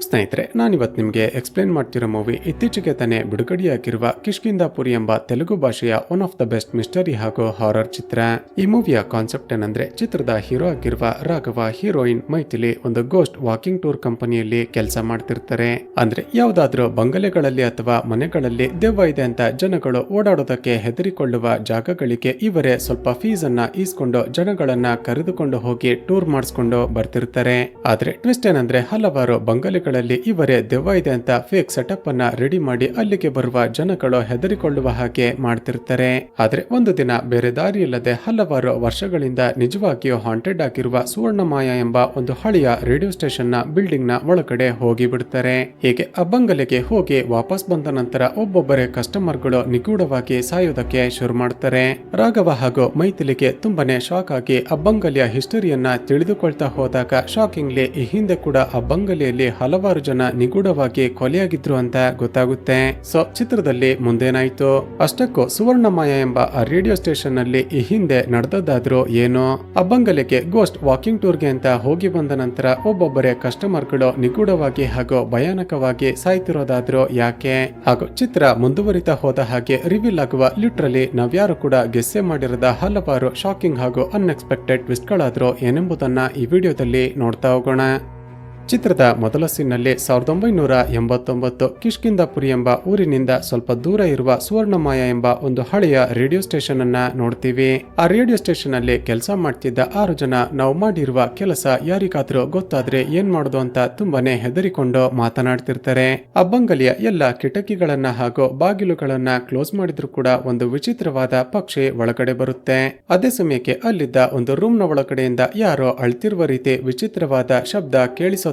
ಸ್ನೇಹಿತರೆ, ನಾನಿವತ್ತು ನಿಮಗೆ ಎಕ್ಸ್ಪ್ಲೇನ್ ಮಾಡ್ತಿರೋ ಮೂವಿ ಇತ್ತೀಚೆಗೆ ತಾನೇ ಬಿಡುಗಡೆಯಾಗಿರುವ ಕಿಷ್ಕಿಂಧಾಪುರಿ ಎಂಬ ತೆಲುಗು ಭಾಷೆಯ one of the best mystery ಹಾಗೂ ಹಾರರ್ ಚಿತ್ರ. ಈ ಮೂವಿಯ ಕಾನ್ಸೆಪ್ಟ್ ಏನಂದ್ರೆ, ಚಿತ್ರದ ಹೀರೋ ಆಗಿರುವ ರಾಘವ, ಹೀರೋಯಿನ್ ಮೈಥಿಲಿ ಒಂದು ಗೋಸ್ಟ್ ವಾಕಿಂಗ್ ಟೂರ್ ಕಂಪನಿಯಲ್ಲಿ ಕೆಲಸ ಮಾಡ್ತಿರ್ತಾರೆ. ಅಂದ್ರೆ ಯಾವುದಾದ್ರೂ ಬಂಗಲೆಗಳಲ್ಲಿ ಅಥವಾ ಮನೆಗಳಲ್ಲಿ ದೆವ್ವ ಇದೆ ಅಂತ ಜನಗಳು ಓಡಾಡೋದಕ್ಕೆ ಹೆದರಿಕೊಳ್ಳುವ ಜಾಗಗಳಿಗೆ ಇವರೇ ಸ್ವಲ್ಪ ಫೀಸ್ ಅನ್ನ ಈಸ್ಕೊಂಡು ಜನಗಳನ್ನ ಕರೆದುಕೊಂಡು ಹೋಗಿ ಟೂರ್ ಮಾಡಿಸ್ಕೊಂಡು ಬರ್ತಿರ್ತಾರೆ. ಆದ್ರೆ ಟ್ವಿಸ್ಟ್ ಏನಂದ್ರೆ, ಹಲವಾರು ಬಂಗಲೆಗಳಲ್ಲಿ ಇವರೇ ದೆವ್ವ ಇದೆ ಅಂತ ಫೇಕ್ ಸೆಟಪ್ ಅನ್ನ ರೆಡಿ ಮಾಡಿ ಅಲ್ಲಿಗೆ ಬರುವ ಜನಗಳು ಹೆದರಿಕೊಳ್ಳುವ ಹಾಗೆ ಮಾಡ್ತಿರ್ತಾರೆ. ಆದ್ರೆ ಒಂದು ದಿನ ಬೇರೆ ದಾರಿ ಇಲ್ಲದೆ ಹಲವಾರು ವರ್ಷಗಳಿಂದ ನಿಜವಾಗಿಯೂ ಹಾಂಟೆಡ್ ಆಗಿರುವ ಸುವರ್ಣಮಾಯ ಎಂಬ ಒಂದು ಹಳೆಯ ರೇಡಿಯೋ ಸ್ಟೇಷನ್ ನ ಬಿಲ್ಡಿಂಗ್ ನ ಒಳಗಡೆ ಹೋಗಿ ಬಿಡುತ್ತಾರೆ. ಹೀಗೆ ಆ ಬಂಗಲೆಗೆ ಹೋಗಿ ವಾಪಸ್ ಬಂದ ನಂತರ ಒಬ್ಬೊಬ್ಬರೇ ಕಸ್ಟಮರ್ಗಳು ನಿಗೂಢವಾಗಿ ಸಾಯೋದಕ್ಕೆ ಶುರು ಮಾಡ್ತಾರೆ. ರಾಘವ ಹಾಗೂ ಮೈಥಿಲಿಗೆ ತುಂಬಾನೇ ಶಾಕ್ ಆಗಿ ಆ ಬಂಗಲೆಯ ಹಿಸ್ಟರಿಯನ್ನ ತಿಳಿದುಕೊಳ್ತಾ ಹೋದಾಗ ಶಾಕಿಂಗ್ಲಿ ಈ ಹಿಂದೆ ಕೂಡ ಆ ಬಂಗಲೆಯಲ್ಲಿ ಹಲವಾರು ಜನ ನಿಗೂಢವಾಗಿ ಕೊಲೆಯಾಗಿದ್ರು ಅಂತ ಗೊತ್ತಾಗುತ್ತೆ. ಸೊ ಚಿತ್ರದಲ್ಲಿ ಮುಂದೇನಾಯ್ತು? ಅಷ್ಟಕ್ಕೂ ಸುವರ್ಣಮಾಯ ಎಂಬ ಆ ರೇಡಿಯೋ ಸ್ಟೇಷನ್ ನಲ್ಲಿ ಈ ಹಿಂದೆ ನಡೆದದ್ದಾದ್ರೂ ಏನೋ? ಆ ಬಂಗಲೆಗೆ ಗೋಸ್ಟ್ ವಾಕಿಂಗ್ ಟೂರ್ಗೆ ಅಂತ ಹೋಗಿ ಬಂದ ನಂತರ ಒಬ್ಬೊಬ್ಬರೇ ಕಸ್ಟಮರ್ಗಳು ನಿಗೂಢವಾಗಿ ಹಾಗೂ ಭಯಾನಕವಾಗಿ ಸಾಯ್ತಿರೋದಾದ್ರೂ ಯಾಕೆ? ಹಾಗೂ ಚಿತ್ರ ಮುಂದುವರಿತಾ ಹೋದ ಹಾಗೆ ರಿವೀಲ್ ಆಗುವ ಲಿಟ್ರಲಿ ನಾವ್ಯಾರು ಕೂಡ ಗೆಸ್ಸೆ ಮಾಡಿರದ ಹಲವಾರು ಶಾಕಿಂಗ್ ಹಾಗೂ ಅನ್ಎಕ್ಸ್ಪೆಕ್ಟೆಡ್ ಟ್ವಿಸ್ಟ್ ಗಳಾದ್ರೂ ಏನೆಂಬುದನ್ನ ಈ ವಿಡಿಯೋದಲ್ಲಿ ನೋಡ್ತಾ ಹೋಗೋಣ. ಚಿತ್ರದ ಮೊದಲ ಸೀನ್ನಲ್ಲಿ 1989 ಕಿಷ್ಕಿಂಧಾಪುರಿ ಎಂಬ ಊರಿನಿಂದ ಸ್ವಲ್ಪ ದೂರ ಇರುವ ಸುವರ್ಣಮಾಯ ಎಂಬ ಒಂದು ಹಳೆಯ ರೇಡಿಯೋ ಸ್ಟೇಷನ್ ಅನ್ನ ನೋಡ್ತೀವಿ. ಆ ರೇಡಿಯೋ ಸ್ಟೇಷನ್ ಅಲ್ಲಿ ಕೆಲಸ ಮಾಡ್ತಿದ್ದ 6 ಜನ ನಾವು ಮಾಡಿರುವ ಕೆಲಸ ಯಾರಿಗಾದ್ರೂ ಗೊತ್ತಾದ್ರೆ ಏನ್ ಮಾಡೋದು ಅಂತ ತುಂಬಾನೇ ಹೆದರಿಕೊಂಡು ಮಾತನಾಡ್ತಿರ್ತಾರೆ. ಆ ಬಂಗಲೆಯ ಎಲ್ಲ ಕಿಟಕಿಗಳನ್ನ ಹಾಗೂ ಬಾಗಿಲುಗಳನ್ನ ಕ್ಲೋಸ್ ಮಾಡಿದ್ರು ಕೂಡ ಒಂದು ವಿಚಿತ್ರವಾದ ಪಕ್ಷಿ ಒಳಗಡೆ ಬರುತ್ತೆ. ಅದೇ ಸಮಯಕ್ಕೆ ಅಲ್ಲಿದ್ದ ಒಂದು ರೂಮ್ ನ ಒಳಗಡೆಯಿಂದ ಯಾರೋ ಅಳ್ತಿರುವ ರೀತಿ ವಿಚಿತ್ರವಾದ ಶಬ್ದ ಕೇಳಿಸೋ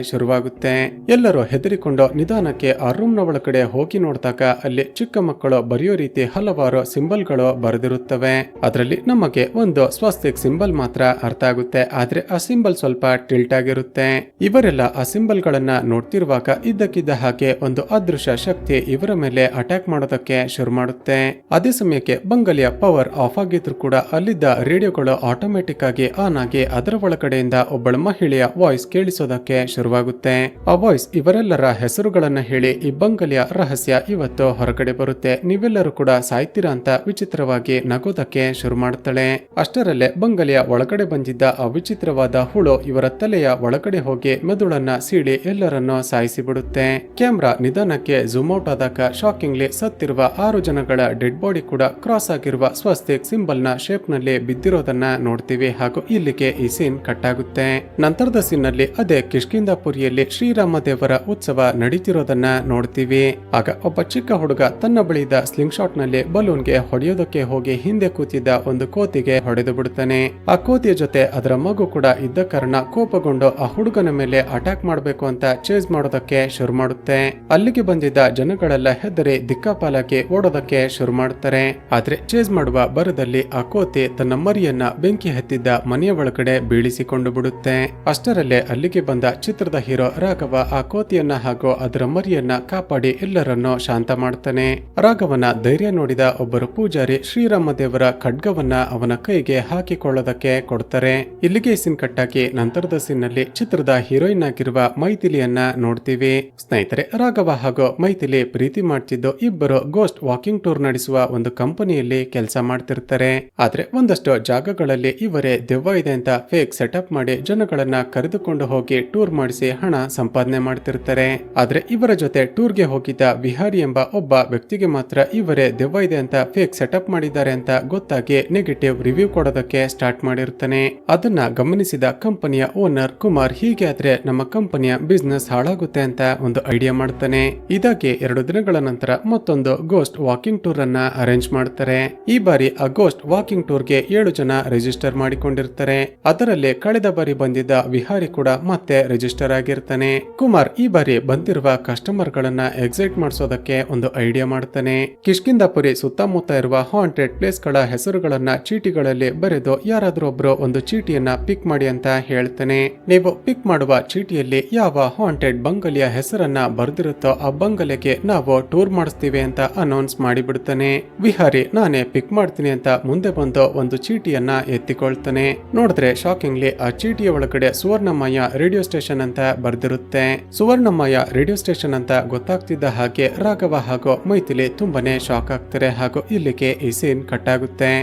ಶುರುವಾಗುತ್ತೆ. ಎಲ್ಲರೂ ಹೆದರಿಕೊಂಡು ನಿಧಾನಕ್ಕೆ ಆ ರೂಮ್ ನ ಒಳಗಡೆ ಹೋಗಿ ನೋಡಿದಾಗ ಅಲ್ಲಿ ಚಿಕ್ಕ ಮಕ್ಕಳು ಬರೆಯೋ ರೀತಿ ಹಲವಾರು ಸಿಂಬಲ್ ಗಳು ಬರೆದಿರುತ್ತವೆ. ಅದರಲ್ಲಿ ನಮಗೆ ಒಂದು ಸ್ವಸ್ತಿಕ್ ಸಿಂಬಲ್ ಮಾತ್ರ ಅರ್ಥ ಆಗುತ್ತೆ. ಆದ್ರೆ ಆ ಸಿಂಬಲ್ ಸ್ವಲ್ಪ ಟಿಲ್ಟ್ ಆಗಿರುತ್ತೆ. ಇವರೆಲ್ಲ ಆ ಸಿಂಬಲ್ ಗಳನ್ನ ನೋಡ್ತಿರುವಾಗ ಇದ್ದಕ್ಕಿದ್ದ ಹಾಗೆ ಒಂದು ಅದೃಶ್ಯ ಶಕ್ತಿ ಇವರ ಮೇಲೆ ಅಟ್ಯಾಕ್ ಮಾಡೋದಕ್ಕೆ ಶುರು ಮಾಡುತ್ತೆ. ಅದೇ ಸಮಯಕ್ಕೆ ಬಂಗಲೆಯ ಪವರ್ ಆಫ್ ಆಗಿದ್ರು ಕೂಡ ಅಲ್ಲಿದ್ದ ರೇಡಿಯೋಗಳು ಆಟೋಮೆಟಿಕ್ ಆಗಿ ಆನ್ ಆಗಿ ಅದರ ಒಳಗಡೆಯಿಂದ ಒಬ್ಬಳ ಮಹಿಳೆಯ ವಾಯ್ಸ್ ಕೇಳಿಸೋದಕ್ಕೆ ಶುರುವಾಗುತ್ತೆ. ಆ ವಾಯ್ಸ್ ಇವರೆಲ್ಲರ ಹೆಸರುಗಳನ್ನ ಹೇಳಿ ಈ ಬಂಗಲೆಯ ರಹಸ್ಯ ಇವತ್ತು ಹೊರಗಡೆ ಬರುತ್ತೆ, ನೀವೆಲ್ಲರೂ ಕೂಡ ಸಾಯ್ತೀರಾ ಅಂತ ವಿಚಿತ್ರವಾಗಿ ನಗೋದಕ್ಕೆ ಶುರು ಮಾಡುತ್ತಾಳೆ. ಅಷ್ಟರಲ್ಲೇ ಬಂಗಲೆಯ ಒಳಗಡೆ ಬಂದಿದ್ದ ಆ ವಿಚಿತ್ರವಾದ ಹುಳು ಇವರ ತಲೆಯ ಒಳಗಡೆ ಹೋಗಿ ಮೆದುಳನ್ನ ಸೀಳಿ ಎಲ್ಲರನ್ನು ಸಾಯಿಸಿ ಬಿಡುತ್ತೆ. ಕ್ಯಾಮ್ರಾ ನಿಧಾನಕ್ಕೆ ಝೂಮ್ ಔಟ್ ಆದಾಗ ಶಾಕಿಂಗ್ಲಿ ಸತ್ತಿರುವ 6 ಜನಗಳ ಡೆಡ್ ಬಾಡಿ ಕೂಡ ಕ್ರಾಸ್ ಆಗಿರುವ ಸ್ವಸ್ತಿಕ್ ಸಿಂಬಲ್ ನ ಶೇಪ್ ನಲ್ಲಿ ಬಿದ್ದಿರೋದನ್ನ ನೋಡ್ತೀವಿ. ಹಾಗೂ ಇಲ್ಲಿಗೆ ಈ ಸೀನ್ ಕಟ್ ಆಗುತ್ತೆ. ನಂತರದ ಸೀನ್ ನಲ್ಲಿ ಅದೇ ಕಿಷ್ಕಿಂಧಾಪುರಿಯಲ್ಲಿ ಶ್ರೀರಾಮ ದೇವರ ಉತ್ಸವ ನಡೀತಿರೋದನ್ನ ನೋಡ್ತೀವಿ. ಆಗ ಒಬ್ಬ ಚಿಕ್ಕ ಹುಡುಗ ತನ್ನ ಬಳಿದ ಸ್ಲಿಂಗ್ ಶಾಟ್ ನಲ್ಲಿ ಬಲೂನ್ಗೆ ಹೊಡೆಯೋದಕ್ಕೆ ಹೋಗಿ ಹಿಂದೆ ಕೂತಿದ್ದ ಒಂದು ಕೋತಿಗೆ ಹೊಡೆದು ಬಿಡುತ್ತಾನೆ. ಆ ಕೋತಿಯ ಜೊತೆ ಅದರ ಮಗು ಕೂಡ ಇದ್ದ ಕಾರಣ ಕೋಪಗೊಂಡು ಆ ಹುಡುಗನ ಮೇಲೆ ಅಟ್ಯಾಕ್ ಮಾಡಬೇಕು ಅಂತ ಚೇಸ್ ಮಾಡೋದಕ್ಕೆ ಶುರು ಮಾಡುತ್ತೆ. ಅಲ್ಲಿಗೆ ಬಂದಿದ್ದ ಜನಗಳೆಲ್ಲ ಹೆದರಿ ದಿಕ್ಕಾಪಾಲಾಗಿ ಓಡೋದಕ್ಕೆ ಶುರು ಮಾಡುತ್ತಾರೆ. ಆದ್ರೆ ಚೇಸ್ ಮಾಡುವ ಬರದಲ್ಲಿ ಆ ಕೋತಿ ತನ್ನ ಮರಿಯನ್ನ ಬೆಂಕಿ ಹತ್ತಿದ್ದ ಮನೆಯ ಒಳಗಡೆ ಬೀಳಿಸಿಕೊಂಡು ಬಿಡುತ್ತೆ. ಅಷ್ಟರಲ್ಲೇ ಅಲ್ಲಿಗೆ ಬಂದ ಚಿತ್ರದ ಹೀರೋ ರಾಘವ ಆ ಕೋತಿಯನ್ನ ಹಾಗೂ ಅದರ ಮರಿಯನ್ನ ಕಾಪಾಡಿ ಎಲ್ಲರನ್ನು ಶಾಂತ ಮಾಡ್ತಾನೆ. ರಾಘವನ ಧೈರ್ಯ ನೋಡಿದ ಒಬ್ಬರು ಪೂಜಾರಿ ಶ್ರೀರಾಮ ದೇವರ ಖಡ್ಗವನ್ನ ಅವನ ಕೈಗೆ ಹಾಕಿಕೊಳ್ಳೋದಕ್ಕೆ ಕೊಡ್ತಾರೆ. ಇಲ್ಲಿಗೆ ಸೀನ್ ಕಟ್ಟಾಕಿ ನಂತರದ ಸೀನ್ ನಲ್ಲಿ ಚಿತ್ರದ ಹೀರೋಯಿನ್ ಆಗಿರುವ ಮೈಥಿಲಿಯನ್ನ ನೋಡ್ತೀವಿ. ಸ್ನೇಹಿತರೆ, ರಾಘವ ಹಾಗೂ ಮೈಥಿಲಿ ಪ್ರೀತಿ ಮಾಡ್ತಿದ್ದು ಇಬ್ಬರು ಗೋಸ್ಟ್ ವಾಕಿಂಗ್ ಟೂರ್ ನಡೆಸುವ ಒಂದು ಕಂಪನಿಯಲ್ಲಿ ಕೆಲಸ ಮಾಡ್ತಿರ್ತಾರೆ. ಆದ್ರೆ ಒಂದಷ್ಟು ಜಾಗಗಳಲ್ಲಿ ಇವರೇ ದೆವ್ವ ಇದೆ ಅಂತ ಫೇಕ್ ಸೆಟಪ್ ಮಾಡಿ ಜನಗಳನ್ನ ಕರೆದುಕೊಂಡು ಹೋಗಿ ಟೂರ್ ಮಾಡಿಸಿ ಹಣ ಸಂಪಾದನೆ ಮಾಡ್ತಿರ್ತಾರೆ. ಆದ್ರೆ ಇವರ ಜೊತೆ ಟೂರ್ಗೆ ಹೋಗಿದ್ದ ವಿಹಾರಿ ಎಂಬ ಒಬ್ಬ ವ್ಯಕ್ತಿಗೆ ಮಾತ್ರ ಇವರೇ ದೆವ್ವ ಇದೆ ಅಂತ ಫೇಕ್ ಸೆಟಪ್ ಮಾಡಿದ್ದಾರೆ ಅಂತ ಗೊತ್ತಾಗಿ ನೆಗೆಟಿವ್ ರಿವ್ಯೂ ಕೊಡೋದಕ್ಕೆ ಸ್ಟಾರ್ಟ್ ಮಾಡಿರ್ತಾನೆ. ಅದನ್ನ ಗಮನಿಸಿದ ಕಂಪನಿಯ ಓನರ್ ಕುಮಾರ್, ಹೀಗೆ ಆದ್ರೆ ನಮ್ಮ ಕಂಪನಿಯ ಬಿಸ್ನೆಸ್ ಹಾಳಾಗುತ್ತೆ ಅಂತ ಒಂದು ಐಡಿಯಾ ಮಾಡ್ತಾನೆ. ಇದಾಗಿ 2 ದಿನಗಳ ನಂತರ ಮತ್ತೊಂದು ಗೋಸ್ಟ್ ವಾಕಿಂಗ್ ಟೂರ್ ಅನ್ನ ಅರೇಂಜ್ ಮಾಡ್ತಾರೆ. ಈ ಬಾರಿ ಆ ಗೋಸ್ಟ್ ವಾಕಿಂಗ್ ಟೂರ್ಗೆ 7 ಜನ ರಿಜಿಸ್ಟರ್ ಮಾಡಿಕೊಂಡಿರ್ತಾರೆ. ಅದರಲ್ಲಿ ಕಳೆದ ಬಾರಿ ಬಂದಿದ್ದ ವಿಹಾರಿ ಕೂಡ ಮತ್ತೆ ರಿಜಿಸ್ಟರ್ ಆಗಿರ್ತಾನೆ. ಕುಮಾರ್ ಈ ಬಾರಿ ಬಂದಿರುವ ಕಸ್ಟಮರ್ ಗಳನ್ನ ಎಕ್ಸೈಟ್ ಮಾಡಿಸೋದಕ್ಕೆ ಒಂದು ಐಡಿಯಾ ಮಾಡ್ತಾನೆ. ಕಿಷ್ಕಿಂಧಾಪುರಿ ಸುತ್ತಮುತ್ತ ಇರುವ ಹಾಂಟೆಡ್ ಪ್ಲೇಸ್ ಗಳ ಹೆಸರುಗಳನ್ನ ಚೀಟಿಗಳಲ್ಲಿ ಬರೆದು ಯಾರಾದ್ರೂ ಒಬ್ರು ಒಂದು ಚೀಟಿಯನ್ನ ಪಿಕ್ ಮಾಡಿ ಅಂತ ಹೇಳ್ತಾನೆ. ನೀವು ಪಿಕ್ ಮಾಡುವ ಚೀಟಿಯಲ್ಲಿ ಯಾವ ಹಾಂಟೆಡ್ ಬಂಗಲೆಯ ಹೆಸರನ್ನ ಬರೆದಿರುತ್ತೋ ಆ ಬಂಗಲೆಗೆ ನಾವು ಟೂರ್ ಮಾಡಿಸ್ತೀವಿ ಅಂತ ಅನೌನ್ಸ್ ಮಾಡಿಬಿಡ್ತಾನೆ. ವಿಹಾರಿ ನಾನೇ ಪಿಕ್ ಮಾಡ್ತೀನಿ ಅಂತ ಮುಂದೆ ಬಂದು ಒಂದು ಚೀಟಿಯನ್ನ ಎತ್ತಿಕೊಳ್ತಾನೆ. ನೋಡಿದ್ರೆ ಶಾಕಿಂಗ್ಲಿ ಆ ಚೀಟಿಯ ಒಳಗಡೆ ಸುವರ್ಣಮಯ ರೇಡಿಯೋ ಸ್ಟೇಷನ್ ಅಂತ ಬರ್ದಿರುತ್ತೆ. ಸುವರ್ಣಮಯ ರೇಡಿಯೋ ಸ್ಟೇಷನ್ ಅಂತ ಗೊತ್ತಾಗ್ತಿದ್ದ ಹಾಗೆ ರಾಘವ ಹಾಗೂ ಮೈಥಿಲಿ ತುಂಬಾನೇ ಶಾಕ್ ಆಗ್ತಾರೆ ಹಾಗೂ ಇಲ್ಲಿಗೆ ಈ ಸೀನ್ ಕಟ್ ಆಗುತ್ತೆ.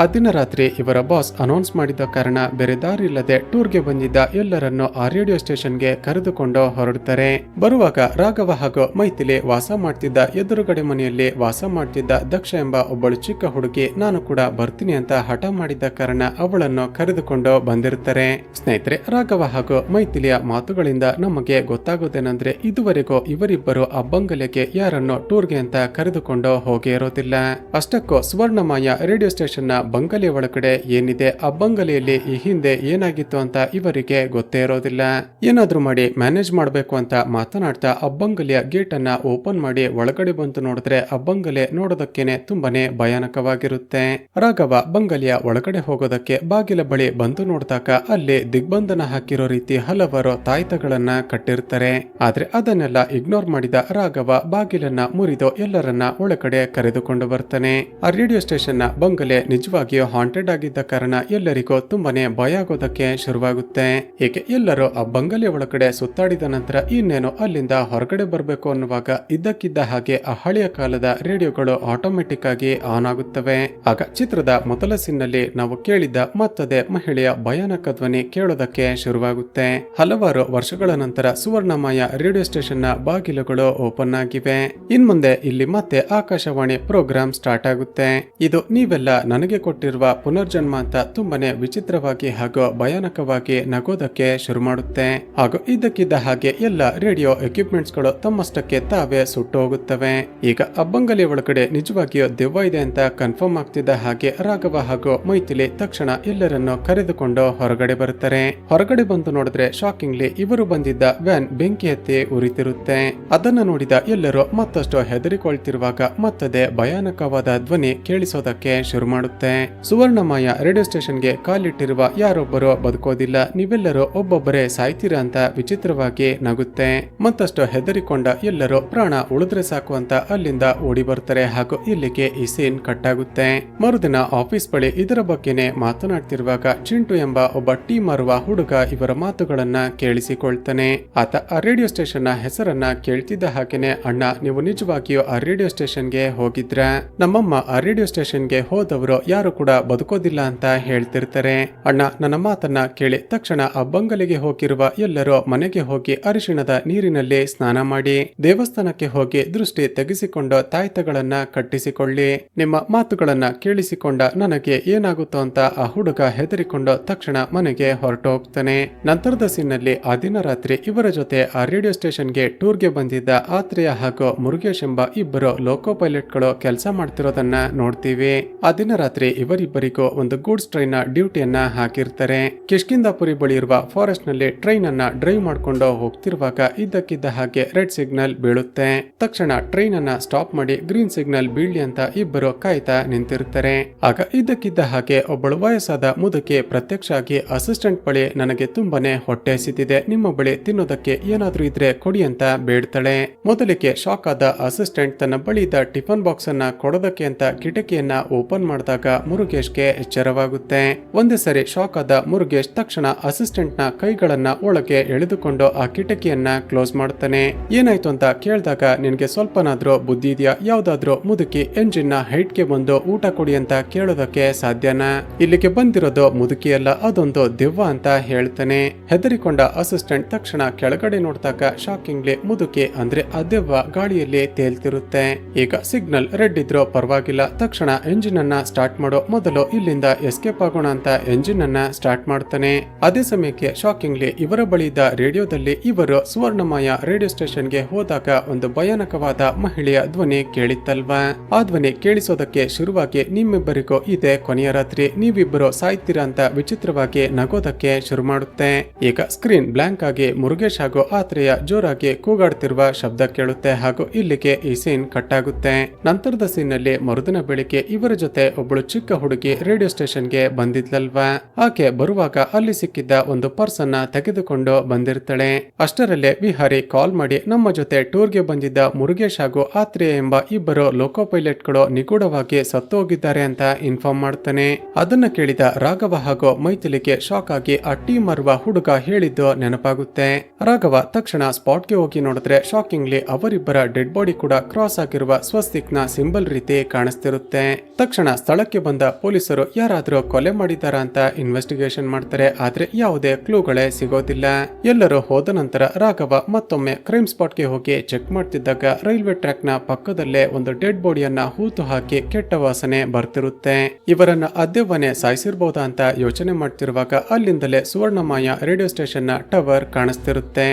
ಆ ದಿನ ರಾತ್ರಿ ಇವರ ಬಾಸ್ ಅನೌನ್ಸ್ ಮಾಡಿದ ಕಾರಣ ಬೇರೆ ದಾರಿ ಇಲ್ಲದೆ ಟೂರ್ಗೆ ಬಂದಿದ್ದ ಎಲ್ಲರನ್ನು ಆ ರೇಡಿಯೋ ಸ್ಟೇಷನ್ಗೆ ಕರೆದುಕೊಂಡು ಹೊರಡ್ತಾರೆ. ಬರುವಾಗ ರಾಘವ ಹಾಗೂ ಮೈಥಿಲಿ ವಾಸ ಮಾಡ್ತಿದ್ದ ಎದುರುಗಡೆ ಮನೆಯಲ್ಲಿ ವಾಸ ಮಾಡ್ತಿದ್ದ ದಕ್ಷ ಎಂಬ ಒಬ್ಬಳು ಚಿಕ್ಕ ಹುಡುಗಿ ನಾನು ಕೂಡ ಬರ್ತೀನಿ ಅಂತ ಹಠ ಮಾಡಿದ್ದ ಕಾರಣ ಅವಳನ್ನು ಕರೆದುಕೊಂಡು ಬಂದಿರ್ತಾರೆ. ಸ್ನೇಹಿತರೆ, ರಾಘವ ಹಾಗೂ ಮೈಥಿಲಿಯ ಮಾತುಗಳಿಂದ ನಮಗೆ ಗೊತ್ತಾಗೋದೇನೆಂದ್ರೆ ಇದುವರೆಗೂ ಇವರಿಬ್ಬರು ಆ ಬಂಗಲೆಗೆ ಯಾರನ್ನು ಟೂರ್ಗೆ ಅಂತ ಕರೆದುಕೊಂಡು ಹೋಗೇ ಇರೋದಿಲ್ಲ. ಅಷ್ಟಕ್ಕೂ ಸುವರ್ಣಮಯ ರೇಡಿಯೋ ಸ್ಟೇಷನ್ ನ ಬಂಗಲೆ ಒಳಗಡೆ ಏನಿದೆ, ಆ ಬಂಗಲೆಯಲ್ಲಿ ಈ ಹಿಂದೆ ಏನಾಗಿತ್ತು ಅಂತ ಇವರಿಗೆ ಗೊತ್ತೇ ಇರೋದಿಲ್ಲ. ಏನಾದ್ರೂ ಮಾಡಿ ಮ್ಯಾನೇಜ್ ಮಾಡಬೇಕು ಅಂತ ಮಾತನಾಡ್ತಾ ಆ ಬಂಗಲೆಯ ಗೇಟ್ ಅನ್ನ ಓಪನ್ ಮಾಡಿ ಒಳಗಡೆ ಬಂದು ನೋಡಿದ್ರೆ ಆ ಬಂಗಲೆ ನೋಡೋದಕ್ಕೇನೆ ತುಂಬಾನೇ ಭಯಾನಕವಾಗಿರುತ್ತೆ. ರಾಘವ ಬಂಗಲೆಯ ಒಳಗಡೆ ಹೋಗೋದಕ್ಕೆ ಬಾಗಿಲ ಬಳಿ ಬಂದು ನೋಡಿದಾಗ ಅಲ್ಲಿ ದಿಗ್ಬಂಧನ ಹಾಕಿರೋ ರೀತಿ ಹಲವಾರು ತಾಯ್ತಗಳನ್ನ ಕಟ್ಟಿರ್ತಾರೆ. ಆದ್ರೆ ಅದನ್ನೆಲ್ಲ ಇಗ್ನೋರ್ ಮಾಡಿದ ರಾಘವ ಬಾಗಿಲನ್ನ ಮುರಿದು ಎಲ್ಲರನ್ನ ಒಳಗಡೆ ಕರೆದುಕೊಂಡು ಬರ್ತಾನೆ. ಆ ರೇಡಿಯೋ ಸ್ಟೇಷನ್ ನ ಬಂಗಲೆ ನಿಜವಾಗಿಯೂ ಹಾಂಟೆಡ್ ಆಗಿದ್ದ ಕಾರಣ ಎಲ್ಲರಿಗೂ ತುಂಬಾನೇ ಭಯ ಆಗೋದಕ್ಕೆ ಶುರುವಾಗುತ್ತೆ. ಏಕೆ ಎಲ್ಲರೂ ಆ ಬಂಗಲೆ ಒಳಗಡೆ ಸುತ್ತಾಡಿದ ನಂತರ ಇನ್ನೇನು ಅಲ್ಲಿಂದ ಹೊರಗಡೆ ಬರಬೇಕು ಅನ್ನುವಾಗ ಇದ್ದಕ್ಕಿದ್ದ ಹಾಗೆ ಆ ಹಳೆಯ ಕಾಲದ ರೇಡಿಯೋಗಳು ಆಟೋಮೆಟಿಕ್ ಆಗಿ ಆನ್ ಆಗುತ್ತವೆ. ಆಗ ಚಿತ್ರದ ಮೊದಲ ಸೀನ್ನಲ್ಲಿ ನಾವು ಕೇಳಿದ್ದ ಮತ್ತದೇ ಮಹಿಳೆಯ ಭಯಾನಕ ಧ್ವನಿ ಕೇಳೋದಕ್ಕೆ ಶುರುವಾಗುತ್ತೆ. ಹಲವಾರು ವರ್ಷಗಳ ನಂತರ ಸುವರ್ಣಮಯ ರೇಡಿಯೋ ಸ್ಟೇಷನ್ ನ ಬಾಗಿಲುಗಳು ಓಪನ್ ಆಗಿವೆ. ಇನ್ಮುಂದೆ ಇಲ್ಲಿ ಮತ್ತೆ ಆಕಾಶವಾಣಿ ಪ್ರೋಗ್ರಾಮ್ ಸ್ಟಾರ್ಟ್ ಆಗುತ್ತೆ. ಇದು ನೀವೆಲ್ಲ ನನಗೆ ಕೊಟ್ಟಿರುವ ಪುನರ್ಜನ್ಮ ಅಂತ ತುಂಬಾನೇ ವಿಚಿತ್ರವಾಗಿ ಹಾಗೂ ಭಯಾನಕವಾಗಿ ನಗೋದಕ್ಕೆ ಶುರು ಮಾಡುತ್ತೆ. ಹಾಗೂ ಇದಕ್ಕಿದ್ದ ಹಾಗೆ ಎಲ್ಲ ರೇಡಿಯೋ ಎಕ್ವಿಪ್ಮೆಂಟ್ಸ್ ಗಳು ತಮ್ಮಷ್ಟಕ್ಕೆ ತಾವೇ ಸುಟ್ಟು ಹೋಗುತ್ತವೆ. ಈಗ ಆ ಬಂಗಲೆ ಒಳಗಡೆ ನಿಜವಾಗಿಯೂ ದೆವ್ವ ಇದೆ ಅಂತ ಕನ್ಫರ್ಮ್ ಆಗ್ತಿದ್ದ ಹಾಗೆ ರಾಘವ ಹಾಗೂ ಮೈಥಿಲಿ ತಕ್ಷಣ ಎಲ್ಲರನ್ನು ಕರೆದುಕೊಂಡು ಹೊರಗಡೆ ಬರುತ್ತಾರೆ. ಹೊರಗಡೆ ಬಂದು ನೋಡಿದ್ರೆ ಶಾಕಿಂಗ್ಲಿ ಇವರು ಬಂದಿದ್ದ ವ್ಯಾನ್ ಬೆಂಕಿ ಎತ್ತಿ ಉರಿತಿರುತ್ತೆ. ಅದನ್ನ ನೋಡಿದ ಎಲ್ಲರೂ ಮತ್ತಷ್ಟು ಹೆದರಿಕೊಳ್ತಿರುವಾಗ ಮತ್ತದೇ ಭಯಾನಕವಾದ ಧ್ವನಿ ಕೇಳಿಸೋದಕ್ಕೆ ಶುರು ಮಾಡುತ್ತೆ. ಸುವರ್ಣಮಯ ರೇಡಿಯೋ ಸ್ಟೇಷನ್ಗೆ ಕಾಲಿಟ್ಟಿರುವ ಯಾರೊಬ್ಬರು ಬದುಕೋದಿಲ್ಲ, ನೀವೆಲ್ಲರೂ ಒಬ್ಬೊಬ್ಬರೇ ಸಾಯ್ತೀರಾ ಅಂತ ವಿಚಿತ್ರವಾಗಿ ನಗುತ್ತೆ. ಮತ್ತಷ್ಟು ಹೆದರಿಕೊಂಡ ಎಲ್ಲರೂ ಪ್ರಾಣ ಉಳಿದ್ರೆ ಸಾಕು ಅಂತ ಅಲ್ಲಿಂದ ಓಡಿ ಬರ್ತಾರೆ ಹಾಗೂ ಇಲ್ಲಿಗೆ ಈ ಸೀನ್ ಕಟ್ ಆಗುತ್ತೆ. ಮರುದಿನ ಆಫೀಸ್ ಬಳಿ ಇದರ ಬಗ್ಗೆನೆ ಮಾತನಾಡ್ತಿರುವಾಗ ಚಿಂಟು ಎಂಬ ಒಬ್ಬ ಟೀ ಮಾರುವ ಹುಡುಗ ಇವರ ಮಾತುಗಳನ್ನ ಕೇಳಿಸಿಕೊಳ್ತಾನೆ. ಆತ ಆ ರೇಡಿಯೋ ಸ್ಟೇಷನ್ ನ ಹೆಸರನ್ನ ಕೇಳ್ತಿದ್ದ ಹಾಗೇನೆ ಅಣ್ಣ, ನೀವು ನಿಜವಾಗಿಯೂ ಆ ರೇಡಿಯೋ ಸ್ಟೇಷನ್ಗೆ ಹೋಗಿದ್ರ? ನಮ್ಮಮ್ಮ ಆ ರೇಡಿಯೋ ಸ್ಟೇಷನ್ಗೆ ಹೋದವರು ಯಾರು ಕೂಡ ಬದುಕೋದಿಲ್ಲ ಅಂತ ಹೇಳ್ತಿರ್ತಾರೆ. ಅಣ್ಣ, ನನ್ನ ಮಾತನ್ನ ಕೇಳಿ ತಕ್ಷಣ ಆ ಬಂಗಲೆಗೆ ಹೋಗಿರುವ ಎಲ್ಲರೂ ಮನೆಗೆ ಹೋಗಿ ಅರಿಶಿಣದ ನೀರಿನಲ್ಲಿ ಸ್ನಾನ ಮಾಡಿ ದೇವಸ್ಥಾನಕ್ಕೆ ಹೋಗಿ ದೃಷ್ಟಿ ತೆಗೆಸಿಕೊಂಡು ತಾಯ್ತಗಳನ್ನ ಕಟ್ಟಿಸಿಕೊಳ್ಳಿ. ನಿಮ್ಮ ಮಾತುಗಳನ್ನ ಕೇಳಿಸಿಕೊಂಡ ನನಗೆ ಏನಾಗುತ್ತೋ ಅಂತ ಆ ಹುಡುಗ ಹೆದರಿಕೊಂಡು ತಕ್ಷಣ ಮನೆಗೆ ಹೊರಟು ಹೋಗ್ತಾನೆ. ನಂತರದ ಸೀನ್ನಲ್ಲಿ ಆ ದಿನ ರಾತ್ರಿ ಇವರ ಜೊತೆ ಆ ರೇಡಿಯೋ ಸ್ಟೇಷನ್ಗೆ ಟೂರ್ಗೆ ಬಂದಿದ್ದ ಆತ್ರೇಯ ಹಾಗೂ ಮುರುಗೇಶ್ ಎಂಬ ಇಬ್ಬರು ಲೋಕೋ ಪೈಲಟ್ ಗಳು ಕೆಲಸ ಮಾಡ್ತಿರೋದನ್ನ ನೋಡ್ತೀವಿ. ಆ ದಿನ ರಾತ್ರಿ ಇವರಿಬ್ಬರಿಗೂ ಒಂದು ಗೂಡ್ಸ್ ಟ್ರೈನ್ ನ ಡ್ಯೂಟಿಯನ್ನ ಹಾಕಿರ್ತಾರೆ. ಕಿಷ್ಕಿಂದಾಪುರಿ ಬಳಿ ಇರುವ ಫಾರೆಸ್ಟ್ ನಲ್ಲಿ ಟ್ರೈನ್ ಅನ್ನ ಡ್ರೈವ್ ಮಾಡ್ಕೊಂಡು ಹೋಗ್ತಿರುವಾಗ ಇದ್ದಕ್ಕಿದ್ದ ಹಾಗೆ ರೆಡ್ ಸಿಗ್ನಲ್ ಬೀಳುತ್ತೆ. ತಕ್ಷಣ ಟ್ರೈನ್ ಅನ್ನ ಸ್ಟಾಪ್ ಮಾಡಿ ಗ್ರೀನ್ ಸಿಗ್ನಲ್ ಬೀಳ್ಲಿ ಅಂತ ಇಬ್ಬರು ಕಾಯ್ತಾ ನಿಂತಿರ್ತಾರೆ. ಆಗ ಇದ್ದಕ್ಕಿದ್ದ ಹಾಗೆ ಒಬ್ಬಳು ವಯಸ್ಸಾದ ಮುದುಕಿ ಪ್ರತ್ಯಕ್ಷ ಆಗಿ ಅಸಿಸ್ಟೆಂಟ್ ಬಳಿ ನನಗೆ ತುಂಬಾನೇ ಹೊಟ್ಟೆ ಹಸಿತಿದೆ, ನಿಮ್ಮ ಬಳಿ ತಿನ್ನೋದಕ್ಕೆ ಏನಾದ್ರೂ ಇದ್ರೆ ಕೊಡಿ ಅಂತ ಬೇಡ್ತಾಳೆ. ಮೊದಲಿಗೆ ಶಾಕ್ ಆದ ಅಸಿಸ್ಟೆಂಟ್ ತನ್ನ ಬಳಿದ ಟಿಫನ್ ಬಾಕ್ಸ್ ಅನ್ನ ಕೊಡೋದಕ್ಕೆ ಅಂತ ಕಿಟಕಿಯನ್ನ ಓಪನ್ ಮಾಡಿದಾಗ ಮುರುಗೇಶ್ಗೆ ಎಚ್ಚರವಾಗುತ್ತೆ. ಒಂದೇ ಸರಿ ಶಾಕ್ ಆದ ಮುರುಗೇಶ್ ತಕ್ಷಣ ಅಸಿಸ್ಟೆಂಟ್ ನ ಕೈಗಳನ್ನ ಒಳಗೆ ಎಳೆದುಕೊಂಡು ಆ ಕಿಟಕಿಯನ್ನ ಕ್ಲೋಸ್ ಮಾಡ್ತಾನೆ. ಏನಾಯ್ತು ಅಂತ ಕೇಳಿದಾಗ ನಿನ್ಗೆ ಸ್ವಲ್ಪನಾದ್ರೂ ಬುದ್ಧಿ ಇದೆಯಾ? ಯಾವ್ದಾದ್ರೂ ಮುದುಕಿ ಎಂಜಿನ್ ನ ಹೈಟ್ ಗೆ ಬಂದು ಊಟ ಕೊಡಿ ಅಂತ ಕೇಳೋದಕ್ಕೆ ಸಾಧ್ಯನಾ? ಇಲ್ಲಿಗೆ ಬಂದಿರೋದು ಮುದುಕಿಯಲ್ಲ, ಅದೊಂದು ದೆವ್ವ ಅಂತ ಹೇಳ್ತಾನೆ. ಹೆದರಿಕೊಂಡ ಅಸಿಸ್ಟೆಂಟ್ ತಕ್ಷಣ ಕೆಳಗಡೆ ನೋಡಿದಾಗ ಶಾಕಿಂಗ್ಲಿ ಮುದುಕಿ ಅಂದ್ರೆ ಆ ದೆವ್ವ ಗಾಳಿಯಲ್ಲಿ ತೇಲ್ತಿರುತ್ತೆ. ಈಗ ಸಿಗ್ನಲ್ ರೆಡ್ ಇದ್ರೂ ಪರವಾಗಿಲ್ಲ, ತಕ್ಷಣ ಎಂಜಿನ್ ಅನ್ನ ಸ್ಟಾರ್ಟ್ ಮಾಡೋ, ಮೊದಲು ಇಲ್ಲಿಂದ ಎಸ್ಕೇಪ್ ಆಗೋಣ ಅಂತ ಎಂಜಿನ್ ಅನ್ನ ಸ್ಟಾರ್ಟ್ ಮಾಡ್ತಾನೆ. ಅದೇ ಸಮಯಕ್ಕೆ ಶಾಕಿಂಗ್ಲಿ ಇವರ ಬಳಿದ ರೇಡಿಯೋದಲ್ಲಿ ಇವರು ಸುವರ್ಣಮಯ ರೇಡಿಯೋ ಸ್ಟೇಷನ್ಗೆ ಹೋದಾಗ ಒಂದು ಭಯಾನಕವಾದ ಮಹಿಳೆಯ ಧ್ವನಿ ಕೇಳಿತ್ತಲ್ವಾ? ಆ ಧ್ವನಿ ಕೇಳಿಸೋದಕ್ಕೆ ಶುರುವಾಗಿ ನಿಮ್ಮಿಬ್ಬರಿಗೂ ಇದೆ ಕೊನೆಯ ರಾತ್ರಿ, ನೀವಿಬ್ಬರು ಸಾಯ್ತೀರಾ ಅಂತ ವಿಚಿತ್ರವಾಗಿ ನಗೋದಕ್ಕೆ ಶುರು ಮಾಡುತ್ತೆ. ಈಗ ಸ್ಕ್ರೀನ್ ಬ್ಲಾಂಕ್ ಆಗಿ ಮುರುಗೇಶ್ ಹಾಗೂ ಆತ್ರೇಯ ಜೋರಾಗಿ ಕೂಗಾಡ್ತಿರುವ ಶಬ್ದ ಕೇಳುತ್ತೆ ಹಾಗೂ ಇಲ್ಲಿಗೆ ಈ ಸೀನ್ ಕಟ್ ಆಗುತ್ತೆ. ನಂತರದ ಸೀನ್ ನಲ್ಲಿ ಮರುದಿನ ಬೆಳಿಗ್ಗೆ ಇವರ ಜೊತೆ ಒಬ್ಬಳು ಚಿಕ್ಕ ಹುಡುಗಿ ರೇಡಿಯೋ ಸ್ಟೇಷನ್ಗೆ ಬಂದಿದ್ಲಲ್ವಾ. ಆಕೆ ಬರುವಾಗ ಅಲ್ಲಿ ಸಿಕ್ಕಿದ್ದ ಒಂದು ಪರ್ಸ್ ಅನ್ನ ತೆಗೆದುಕೊಂಡು ಬಂದಿರ್ತಾಳೆ. ಅಷ್ಟರಲ್ಲೇ ವಿಹಾರಿ ಕಾಲ್ ಮಾಡಿ ನಮ್ಮ ಜೊತೆ ಟೂರ್ಗೆ ಬಂದಿದ್ದ ಮುರುಗೇಶ್ ಹಾಗೂ ಆತ್ರೇಯ ಎಂಬ ಇಬ್ಬರು ಲೋಕೋ ಪೈಲಟ್ಗಳು ನಿಗೂಢವಾಗಿ ಸತ್ತು ಹೋಗಿದ್ದಾರೆ ಅಂತ ಇನ್ಫಾರ್ಮ್ ಮಾಡ್ತಾನೆ. ಅದನ್ನ ಕೇಳಿದ ರಾಘವ ಹಾಗೂ ಮೈಥಿಲಿಗೆ ಶಾಕ್ ಆಗಿ ಆ ಟೀ ಮಾರುವ ಹುಡುಗ ಹೇಳಿದ್ದು ನೆನಪಾಗುತ್ತೆ. ರಾಘವ ತಕ್ಷಣ ಸ್ಪಾಟ್ಗೆ ಹೋಗಿ ನೋಡಿದ್ರೆ ಶಾಕಿಂಗ್ಲಿ ಅವರಿಬ್ಬರ ಡೆಡ್ ಬಾಡಿ ಕೂಡ ಕ್ರಾಸ್ ಆಗಿರುವ ಸ್ವಸ್ತಿಕ್ ನ ಸಿಂಬಲ್ ರೀತಿ ಕಾಣಿಸ್ತಿರುತ್ತೆ. ತಕ್ಷಣ ಸ್ಥಳಕ್ಕೆ ಬಂದ ಪೊಲೀಸರು ಯಾರಾದ್ರೂ ಕೊಲೆ ಮಾಡಿದಾರ ಅಂತ ಇನ್ವೆಸ್ಟಿಗೇಷನ್ ಮಾಡ್ತಾರೆ. ಆದ್ರೆ ಯಾವುದೇ ಕ್ಲೂಗಳೇ ಸಿಗೋದಿಲ್ಲ. ಎಲ್ಲರೂ ಹೋದ ನಂತರ ರಾಘವ ಮತ್ತೊಮ್ಮೆ ಕ್ರೈಮ್ ಸ್ಪಾಟ್ಗೆ ಹೋಗಿ ಚೆಕ್ ಮಾಡ್ತಿದ್ದಾಗ ರೈಲ್ವೆ ಟ್ರ್ಯಾಕ್ ನ ಪಕ್ಕದಲ್ಲೇ ಒಂದು ಡೆಡ್ ಬಾಡಿಯನ್ನ ಹೂತು ಹಾಕಿ ಕೆಟ್ಟ ವಾಸನೆ ಬರ್ತಿರುತ್ತೆ. ಇವರನ್ನ ಅದೇವನೇ ಸಾಯಿಸಿರ್ಬಹುದಾ ಅಂತ ಯೋಚನೆ ಮಾಡ್ತಿರುವಾಗ ಅಲ್ಲಿಂದಲೇ ಸುವರ್ಣಮಾಯ ರೇಡಿಯೋ ಸ್ಟೇಷನ್ ನ ಟವರ್ ಕಾಣಿಸ್ತಿರುತ್ತೆ.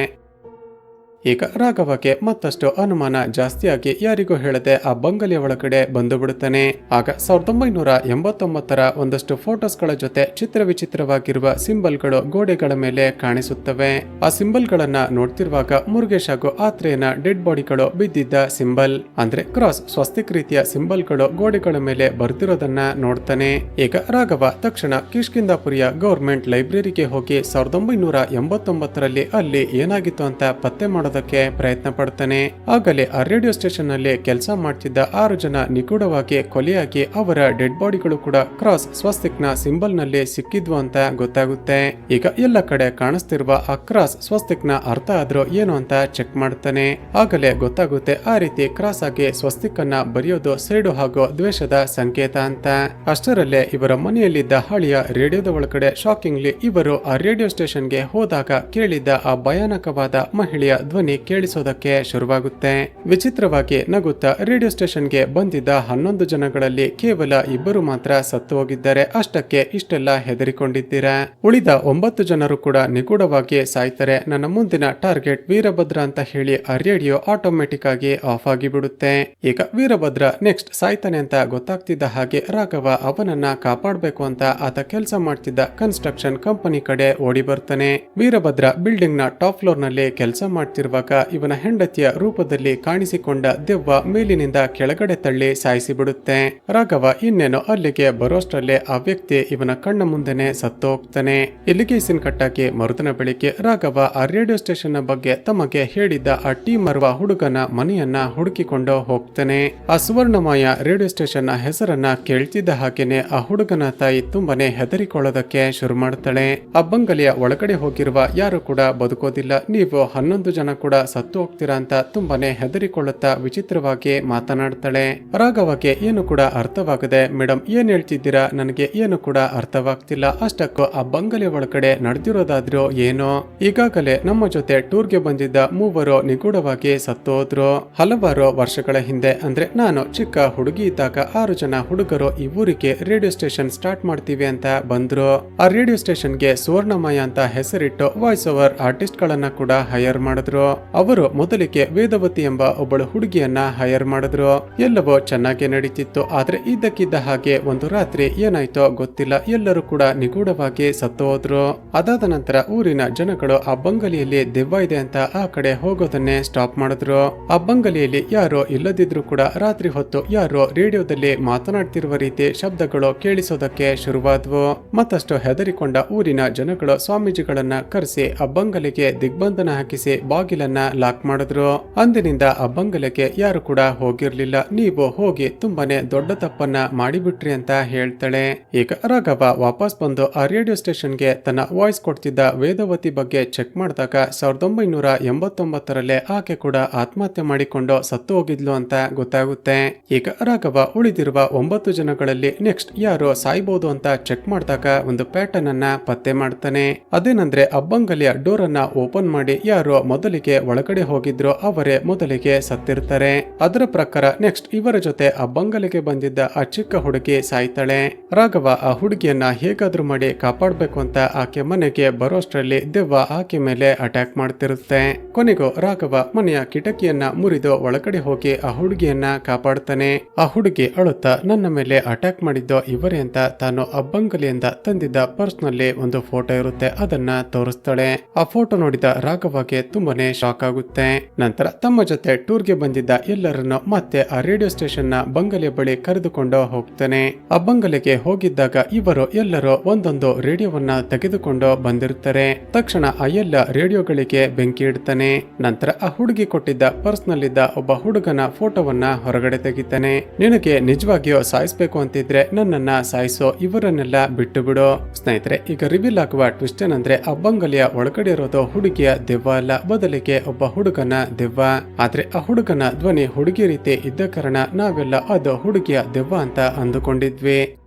ಈಗ ರಾಘವಕ್ಕೆ ಮತ್ತಷ್ಟು ಅನುಮಾನ ಜಾಸ್ತಿಯಾಗಿ ಯಾರಿಗೂ ಹೇಳದೆ ಆ ಬಂಗಲೆಯ ಒಳಗಡೆ ಬಂದು ಬಿಡುತ್ತಾನೆ. ಆಗ 1989ರ ಒಂದಷ್ಟು ಫೋಟೋಸ್ಗಳ ಜೊತೆ ಚಿತ್ರವಿಚಿತ್ರವಾಗಿರುವ ಸಿಂಬಲ್ಗಳು ಗೋಡೆಗಳ ಮೇಲೆ ಕಾಣಿಸುತ್ತವೆ. ಆ ಸಿಂಬಲ್ಗಳನ್ನ ನೋಡ್ತಿರುವಾಗ ಮುರುಗೇಶ್ ಹಾಗೂ ಆತ್ರೇಯನ ಡೆಡ್ ಬಾಡಿಗಳು ಬಿದ್ದಿದ್ದ ಸಿಂಬಲ್ ಅಂದ್ರೆ ಕ್ರಾಸ್ ಸ್ವಸ್ತಿಕ್ ರೀತಿಯ ಸಿಂಬಲ್ಗಳು ಗೋಡೆಗಳ ಮೇಲೆ ಬರ್ತಿರೋದನ್ನ ನೋಡ್ತಾನೆ. ಈಗ ರಾಘವ ತಕ್ಷಣ ಕಿಷ್ಕಿಂಧಾಪುರಿಯ ಗವರ್ಮೆಂಟ್ ಲೈಬ್ರರಿಗೆ ಹೋಗಿ 1989ರಲ್ಲಿ ಅಲ್ಲಿ ಏನಾಗಿತ್ತು ಅಂತ ಪತ್ತೆ ಮಾಡೋದಕ್ಕೆ ಪ್ರಯತ್ನ ಪಡ್ತಾನೆ. ಆಗಲೇ ಆ ರೇಡಿಯೋ ಸ್ಟೇಷನ್ ನಲ್ಲಿ ಕೆಲಸ ಮಾಡ್ತಿದ್ದ 6 ಜನ ನಿಗೂಢವಾಗಿ ಕೊಲೆಯಾಗಿ ಅವರ ಡೆಡ್ ಬಾಡಿಗಳು ಕೂಡ ಕ್ರಾಸ್ ಸ್ವಸ್ತಿಕ್ ನ ಸಿಂಬಲ್ ನಲ್ಲಿ ಸಿಕ್ಕಿದ್ವು ಅಂತ ಗೊತ್ತಾಗುತ್ತೆ. ಈಗ ಎಲ್ಲ ಕಡೆ ಕಾಣಿಸ್ತಿರುವ ಆ ಕ್ರಾಸ್ ಸ್ವಸ್ತಿಕ್ ನ ಅರ್ಥ ಆದ್ರೂ ಏನು ಅಂತ ಚೆಕ್ ಮಾಡ್ತಾನೆ. ಆಗಲೇ ಗೊತ್ತಾಗುತ್ತೆ ಆ ರೀತಿ ಕ್ರಾಸ್ ಆಗಿ ಸ್ವಸ್ತಿಕ್ ಅನ್ನ ಬರೆಯೋದು ಸೇಡು ಹಾಗೂ ದ್ವೇಷದ ಸಂಕೇತ ಅಂತ. ಅಷ್ಟರಲ್ಲೇ ಇವರ ಮನೆಯಲ್ಲಿದ್ದ ಹಳಿಯ ರೇಡಿಯೋದ ಒಳಗಡೆ ಶಾಕಿಂಗ್ಲಿ ಇವರು ಆ ರೇಡಿಯೋ ಸ್ಟೇಷನ್ಗೆ ಹೋದಾಗ ಕೇಳಿದ್ದ ಆ ಭಯಾನಕವಾದ ಮಹಿಳೆಯ ಧ್ವನಿ ಕೇಳಿಸೋದಕ್ಕೆ ಶುರುವಾಗುತ್ತೆ. ವಿಚಿತ್ರವಾಗಿ ನಗುತ್ತಾ ರೇಡಿಯೋ ಸ್ಟೇಷನ್ಗೆ ಬಂದಿದ್ದ 11 ಜನಗಳಲ್ಲಿ ಕೇವಲ ಇಬ್ಬರು ಮಾತ್ರ ಸತ್ತು ಹೋಗಿದ್ದಾರೆ. ಅಷ್ಟಕ್ಕೆ ಇಷ್ಟೆಲ್ಲ ಹೆದರಿಕೊಂಡಿದ್ದೀರಾ. ಉಳಿದ 9 ಜನರು ಕೂಡ ನಿಗೂಢವಾಗಿ ಸಾಯ್ತಾರೆ. ನನ್ನ ಮುಂದಿನ ಟಾರ್ಗೆಟ್ ವೀರಭದ್ರ ಅಂತ ಹೇಳಿ ಆ ರೇಡಿಯೋ ಆಟೋಮೆಟಿಕ್ ಆಗಿ ಆಫ್ ಆಗಿಬಿಡುತ್ತೆ. ಈಗ ವೀರಭದ್ರ ನೆಕ್ಸ್ಟ್ ಸಾಯ್ತಾನೆ ಅಂತ ಗೊತ್ತಾಗ್ತಿದ್ದ ಹಾಗೆ ರಾಘವ ಅವನನ್ನ ಕಾಪಾಡಬೇಕು ಅಂತ ಆತ ಕೆಲಸ ಮಾಡ್ತಿದ್ದ ಕನ್ಸ್ಟ್ರಕ್ಷನ್ ಕಂಪನಿ ಕಡೆ ಓಡಿ ಬರ್ತಾನೆ. ವೀರಭದ್ರ ಬಿಲ್ಡಿಂಗ್ ನ ಟಾಪ್ ಫ್ಲೋರ್ ನಲ್ಲಿ ಕೆಲಸ ಮಾಡ್ತಿರುವಾಗ ಇವನ ಹೆಂಡತಿಯ ರೂಪದಲ್ಲಿ ಕಾಣಿಸಿಕೊಂಡ ದೆವ್ವ ಮೇಲಿನಿಂದ ಕೆಳಗಡೆ ತಳ್ಳಿ ಸಾಯಿಸಿ ಬಿಡುತ್ತೆ. ರಾಘವ ಇನ್ನೇನು ಅಲ್ಲಿಗೆ ಬರೋಷ್ಟರಲ್ಲೇ ಆ ವ್ಯಕ್ತಿ ಇವನ ಕಣ್ಣ ಮುಂದೆನೆ ಸತ್ತು ಹೋಗ್ತಾನೆ. ಇಲ್ಲಿಗೆ ಸೀನ್ ಕಟ್ಟಾಕಿ ಮರುದಿನ ಬೆಳಿಗ್ಗೆ ರಾಘವ ಆ ರೇಡಿಯೋ ಸ್ಟೇಷನ್ ಬಗ್ಗೆ ತಮಗೆ ಹೇಳಿದ್ದ ಆ ಟೀ ಮರುವ ಹುಡುಗನ ಮನೆಯನ್ನ ಹುಡುಕಿಕೊಂಡು ಹೋಗ್ತಾನೆ. ಆ ಸುವರ್ಣಮಯ ರೇಡಿಯೋ ಸ್ಟೇಷನ್ ನ ಹೆಸರನ್ನ ಕೇಳ್ತಿದ್ದ ಹಾಗೇನೆ ಆ ಹುಡುಗನ ತಾಯಿ ತುಂಬಾನೇ ಹೆದರಿಕೊಳ್ಳೋದಕ್ಕೆ ಶುರು ಮಾಡ್ತಾಳೆ. ಆ ಬಂಗಲೆಯ ಒಳಗಡೆ ಹೋಗಿರುವ ಯಾರು ಕೂಡ ಬದುಕೋದಿಲ್ಲ, ನೀವು 11 ಜನ ಕೂಡ ಸತ್ತು ಹೋಗ್ತೀರಾ ಅಂತ ತುಂಬಾನೇ ಹೆದರಿಕೊಳ್ಳುತ್ತಾ ವಿಚಿತ್ರವಾಗಿ ಮಾತನಾಡ್ತಾಳೆ. ರಾಘವಗೆ ಏನು ಕೂಡ ಅರ್ಥವಾಗದೆ, ಮೇಡಮ್ ಏನ್ ಹೇಳ್ತಿದ್ದೀರಾ, ನನಗೆ ಏನು ಕೂಡ ಅರ್ಥವಾಗ್ತಿಲ್ಲ. ಅಷ್ಟಕ್ಕೂ ಆ ಬಂಗಲೆ ಒಳಗಡೆ ನಡೆದಿರೋದಾದ್ರೂ ಏನೋ. ಈಗಾಗಲೇ ನಮ್ಮ ಜೊತೆ ಟೂರ್ಗೆ ಬಂದಿದ್ದ 3 ನಿಗೂಢವಾಗಿ ಸತ್ತು ಹೋದ್ರು. ಹಲವಾರು ವರ್ಷಗಳ ಹಿಂದೆ ಅಂದ್ರೆ ನಾನು ಚಿಕ್ಕ ಹುಡುಗಿ ಇದ್ದಾಗ 6 ಜನ ಹುಡುಗರು ಈ ಊರಿಗೆ ರೇಡಿಯೋ ಸ್ಟೇಷನ್ ಸ್ಟಾರ್ಟ್ ಮಾಡ್ತೀವಿ ಅಂತ ಬಂದ್ರು. ಆ ರೇಡಿಯೋ ಸ್ಟೇಷನ್ಗೆ ಸುವರ್ಣಮಯ ಅಂತ ಹೆಸರಿಟ್ಟು ವಾಯ್ಸ್ ಓವರ್ ಆರ್ಟಿಸ್ಟ್ ಗಳನ್ನ ಕೂಡ ಹೈಯರ್ ಮಾಡಿದ್ರು. ಅವರು ಮೊದಲಿಗೆ ವೇದವತಿ ಎಂಬ ಒಬ್ಬಳು ಹುಡುಗಿಯನ್ನ ಹೈಯರ್ ಮಾಡಿದ್ರು. ಎಲ್ಲವೂ ಚೆನ್ನಾಗಿ ನಡೀತಿತ್ತು. ಆದ್ರೆ ಇದ್ದಕ್ಕಿದ್ದ ಹಾಗೆ ಒಂದು ರಾತ್ರಿ ಏನಾಯ್ತೋ ಗೊತ್ತಿಲ್ಲ, ಎಲ್ಲರೂ ಕೂಡ ನಿಗೂಢವಾಗಿ ಸತ್ತು ಹೋದ್ರು. ಅದಾದ ನಂತರ ಊರಿನ ಜನಗಳು ಆ ಬಂಗಲೆಯಲ್ಲಿ ದೆವ್ವ ಇದೆ ಅಂತ ಆ ಕಡೆ ಹೋಗೋದನ್ನೇ ಸ್ಟಾಪ್ ಮಾಡಿದ್ರು. ಆ ಬಂಗಲೆಯಲ್ಲಿ ಯಾರೋ ಇಲ್ಲದಿದ್ರು ಕೂಡ ರಾತ್ರಿ ಹೊತ್ತು ಯಾರೋ ರೇಡಿಯೋದಲ್ಲಿ ಮಾತನಾಡ್ತಿರುವ ರೀತಿ ಶಬ್ದಗಳು ಕೇಳಿಸೋದಕ್ಕೆ ಶುರುವಾದ್ವು. ಮತ್ತಷ್ಟು ಹೆದರಿಕೊಂಡ ಊರಿನ ಜನಗಳು ಸ್ವಾಮೀಜಿಗಳನ್ನ ಕರೆಸಿ ಆ ಬಂಗಲೆಗೆ ದಿಗ್ಬಂಧನ ಹಾಕಿಸಿ ಬಾಗಿಲನ್ನ ಲಾಕ್ ಮಾಡಿದ್ರು. ಅಂದಿನಿಂದ ಆ ಬಂಗಲೆಗೆ ಯಾರು ಕೂಡ ಹೋಗಿರ್ಲಿಲ್ಲ. ನೀವು ಹೋಗಿ ತುಂಬಾನೇ ದೊಡ್ಡ ತಪ್ಪನ್ನ ಮಾಡಿಬಿಟ್ರಿ ಅಂತ ಹೇಳ್ತಾಳೆ. ಈಗ ರಾಘವ ವಾಪಸ್ ಬಂದು ಆ ರೇಡಿಯೋ ಸ್ಟೇಷನ್ಗೆ ತನ್ನ ವಾಯ್ಸ್ ಕೊಡ್ತಿದ್ದ ವೇದವತಿ ಬಗ್ಗೆ ಚೆಕ್ ಮಾಡಿದಾಗ 1989ರಲ್ಲೇ ಆಕೆ ಕೂಡ ಆತ್ಮಹತ್ಯೆ ಮಾಡಿಕೊಂಡು ಸತ್ತು ಹೋಗಿದ್ಲು ಅಂತ ಗೊತ್ತಾಗುತ್ತೆ. ಈಗ ರಾಘವ ಉಳಿದಿರುವ 9 ಜನಗಳಲ್ಲಿ ನೆಕ್ಸ್ಟ್ ಯಾರು ಸಾಯ್ಬಹುದು ಅಂತ ಚೆಕ್ ಮಾಡಿದಾಗ ಒಂದು ಪ್ಯಾಟರ್ನ್ ಅನ್ನ ಪತ್ತೆ ಮಾಡ್ತಾನೆ. ಅದೇನಂದ್ರೆ ಆ ಬಂಗಲೆಯ ಡೋರ್ ಅನ್ನ ಓಪನ್ ಮಾಡಿ ಯಾರೋ ಮೊದಲಿಗೆ ಒಳಗಡೆ ಹೋಗಿದ್ರು ಅವರೇ ಮೊದಲಿಗೆ ಸತ್ತಿರ್ತಾರೆ. ಅದರ ಪ್ರಕಾರ ನೆಕ್ಸ್ಟ್ ಇವರ ಜೊತೆ ಆ ಬಂಗಲೆಗೆ ಬಂದಿದ್ದ ಆ ಚಿಕ್ಕ ಹುಡುಗಿ ಸಾಯ್ತಾಳೆ. ರಾಘವ ಆ ಹುಡುಗಿಯನ್ನ ಹೇಗಾದ್ರೂ ಮಾಡಿ ಕಾಪಾಡ್ಬೇಕು ಅಂತ ಆಕೆ ಮನೆಗೆ ಬರೋಷ್ಟರಲ್ಲಿ ದೆವ್ವ ಆಕೆ ಮೇಲೆ ಅಟ್ಯಾಕ್ ಮಾಡ್ತಿರುತ್ತೆ. ಕೊನೆಗೂ ರಾಘವ ಮನೆಯ ಕಿಟಕಿಯನ್ನ ಮುರಿದು ಒಳಗಡೆ ಹೋಗಿ ಆ ಹುಡುಗಿಯನ್ನ ಕಾಪಾಡ್ತಾನೆ. ಆ ಹುಡುಗಿ ಅಳುತ್ತಾ ನನ್ನ ಮೇಲೆ ಅಟ್ಯಾಕ್ ಮಾಡಿದ್ದು ಇವರೇ ಅಂತ ತಾನು ಆ ಬಂಗಲೆಯಿಂದ ತಂದಿದ್ದ ಪರ್ಸ್ ನಲ್ಲಿ ಒಂದು ಫೋಟೋ ಇರುತ್ತೆ, ಅದನ್ನ ತೋರಿಸ್ತಾಳೆ. ಆ ಫೋಟೋ ನೋಡಿದ ರಾಘವಗೆ ತುಂಬಾನೇ ಶಾಕ್ ಆಗುತ್ತೆ. ನಂತರ ತಮ್ಮ ಜೊತೆ ಟೂರ್ಗೆ ಬಂದಿದ್ದ ಎಲ್ಲರನ್ನು ಮತ್ತೆ ಆ ರೇಡಿಯೋ ಸ್ಟೇಷನ್ ನ ಬಂಗಲೆ ಬಳಿ ಕರೆದುಕೊಂಡು ಹೋಗ್ತಾನೆ. ಆ ಬಂಗಲೆಗೆ ಹೋಗಿದ್ದಾಗ ಇವರು ಎಲ್ಲರೂ ಒಂದೊಂದು ರೇಡಿಯೋವನ್ನ ತೆಗೆದುಕೊಂಡು ಬಂದಿರುತ್ತಾರೆ. ತಕ್ಷಣ ಆ ಎಲ್ಲ ರೇಡಿಯೋಗಳಿಗೆ ಬೆಂಕಿ ಇಡ್ತಾನೆ. ನಂತರ ಆ ಹುಡುಗಿ ಕೊಟ್ಟಿದ್ದ ಪರ್ಸ್ ನಲ್ಲಿದ್ದ ಒಬ್ಬ ಹುಡುಗನ ಫೋಟೋವನ್ನ ಹೊರಗಡೆ ತೆಗಿತಾನೆ. ನಿನಗೆ ನಿಜವಾಗಿಯೂ ಸಾಯಿಸ್ಬೇಕು ಅಂತಿದ್ರೆ ನನ್ನನ್ನ ಸಾಯಿಸೋ, ಇವರನ್ನೆಲ್ಲ ಬಿಟ್ಟು ಬಿಡು. ಸ್ನೇಹಿತರೆ, ಈಗ ರಿವೀಲ್ ಆಗುವ ಟ್ವಿಸ್ಟ್ ಏನಂದ್ರೆ ಆ ಬಂಗಲೆಯ ಒಳಗಡೆ ಇರೋದು ಹುಡುಗಿಯ ದೆವ್ವ ಅಲ್ಲ, ಬದಲಿಗೆ ಒಬ್ಬ ಹುಡುಗನ ದೆವ್ವ. ಆದ್ರೆ ಆ ಹುಡುಗನ ಧ್ವನಿ ಹುಡುಗಿ ರೀತಿ ಇದ್ದ ಕಾರಣ ನಾವೆಲ್ಲ ಅದು ಹುಡುಗಿಯ ದೆವ್ವ ಅಂತ ಅಂದುಕೊಂಡಿದ್ವಿ.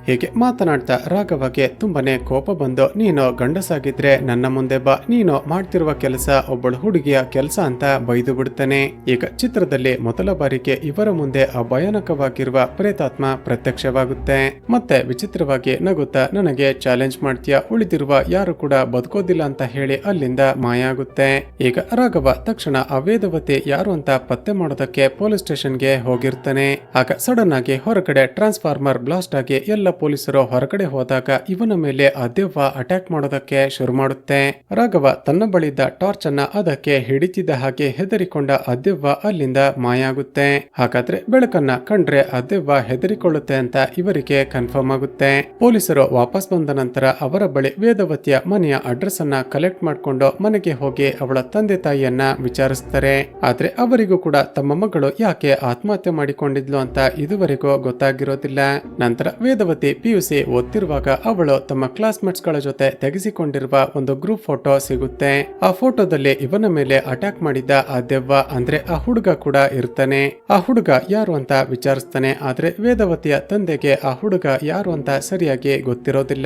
ಹೀಗೆ ಮಾತನಾಡ್ತಾ ರಾಘವಗೆ ತುಂಬಾನೇ ಕೋಪ ಬಂದು, ನೀನು ಗಂಡಸಾಗಿದ್ರೆ ನನ್ನ ಮುಂದೆ ಬಾ, ನೀನು ಮಾಡ್ತಿರುವ ಕೆಲಸ ಒಬ್ಬಳು ಹುಡುಗಿಯ ಕೆಲಸ ಅಂತ ಬೈದು ಬಿಡ್ತಾನೆ. ಈಗ ಚಿತ್ರದಲ್ಲಿ ಮೊದಲ ಬಾರಿಗೆ ಇವರ ಮುಂದೆ ಆ ಭಯಾನಕವಾಗಿರುವ ಪ್ರೇತಾತ್ಮ ಪ್ರತ್ಯಕ್ಷವಾಗುತ್ತೆ. ಮತ್ತೆ ವಿಚಿತ್ರವಾಗಿ ನಗುತ್ತಾ, ನನಗೆ ಚಾಲೆಂಜ್ ಮಾಡ್ತೀಯಾ, ಉಳಿದಿರುವ ಯಾರು ಕೂಡ ಬದುಕೋದಿಲ್ಲ ಅಂತ ಹೇಳಿ ಅಲ್ಲಿಂದ ಮಾಯ ಆಗುತ್ತೆ. ಈಗ ರಾಘವ ತಕ್ಷಣ ಆ ವೇದವತಿ ಯಾರು ಅಂತ ಪತ್ತೆ ಮಾಡೋದಕ್ಕೆ ಪೊಲೀಸ್ ಸ್ಟೇಷನ್ಗೆ ಹೋಗಿರ್ತಾನೆ. ಆಗ ಸಡನ್ ಆಗಿ ಹೊರಗಡೆ ಟ್ರಾನ್ಸ್ಫಾರ್ಮರ್ ಬ್ಲಾಸ್ಟ್ ಆಗಿ ಎಲ್ಲ ಪೊಲೀಸರು ಹೊರಗಡೆ ಹೋದಾಗ ಇವನ ಮೇಲೆ ಆ ದೆವ್ವ ಅಟ್ಯಾಕ್ ಮಾಡೋದಕ್ಕೆ ಶುರು ಮಾಡುತ್ತೆ. ರಾಘವ ತನ್ನ ಬಳಿದ್ದ ಟಾರ್ಚ್ ಅನ್ನ ಅದಕ್ಕೆ ಹಿಡಿತಿದ್ದ ಹಾಗೆ ಹೆದರಿಕೊಂಡ ಆ ದೆವ್ವ ಅಲ್ಲಿಂದ ಮಾಯ ಆಗುತ್ತೆ. ಹಾಗಾದ್ರೆ ಬೆಳಕನ್ನ ಕಂಡ್ರೆ ಆ ದೆವ್ವ ಹೆದರಿಕೊಳ್ಳುತ್ತೆ ಅಂತ ಇವರಿಗೆ ಕನ್ಫರ್ಮ್ ಆಗುತ್ತೆ. ಪೊಲೀಸರು ವಾಪಸ್ ಬಂದ ನಂತರ ಅವರ ಬಳಿ ವೇದವತಿಯ ಮನೆಯ ಅಡ್ರೆಸ್ ಅನ್ನ ಕಲೆಕ್ಟ್ ಮಾಡಿಕೊಂಡು ಮನೆಗೆ ಹೋಗಿ ಅವಳ ತಂದೆ ತಾಯಿಯನ್ನ ವಿಚಾರಿಸ್ತಾರೆ. ಆದ್ರೆ ಅವರಿಗೂ ಕೂಡ ತಮ್ಮ ಮಗಳು ಯಾಕೆ ಆತ್ಮಹತ್ಯೆ ಮಾಡಿಕೊಂಡಿದ್ಲು ಅಂತ ಇದುವರೆಗೂ ಗೊತ್ತಾಗಿರೋದಿಲ್ಲ. ನಂತರ ವೇದವತಿ PUC ಓದ್ತಿರುವಾಗ ಅವಳು ತಮ್ಮ ಕ್ಲಾಸ್ಮೇಟ್ಸ್ ಗಳ ಜೊತೆ ತೆಗೆಸಿಕೊಂಡಿರುವ ಒಂದು ಗ್ರೂಪ್ ಫೋಟೋ ಸಿಗುತ್ತೆ. ಆ ಫೋಟೋದಲ್ಲಿ ಇವನ ಮೇಲೆ ಅಟ್ಯಾಕ್ ಮಾಡಿದ್ದ ಆ ದೆವ್ವ ಅಂದ್ರೆ ಆ ಹುಡುಗ ಕೂಡ ಇರ್ತಾನೆ. ಆ ಹುಡುಗ ಯಾರು ಅಂತ ವಿಚಾರಿಸ್ತಾನೆ. ಆದ್ರೆ ವೇದವತಿಯ ತಂದೆಗೆ ಆ ಹುಡುಗ ಯಾರು ಅಂತ ಸರಿಯಾಗಿ ಗೊತ್ತಿರೋದಿಲ್ಲ.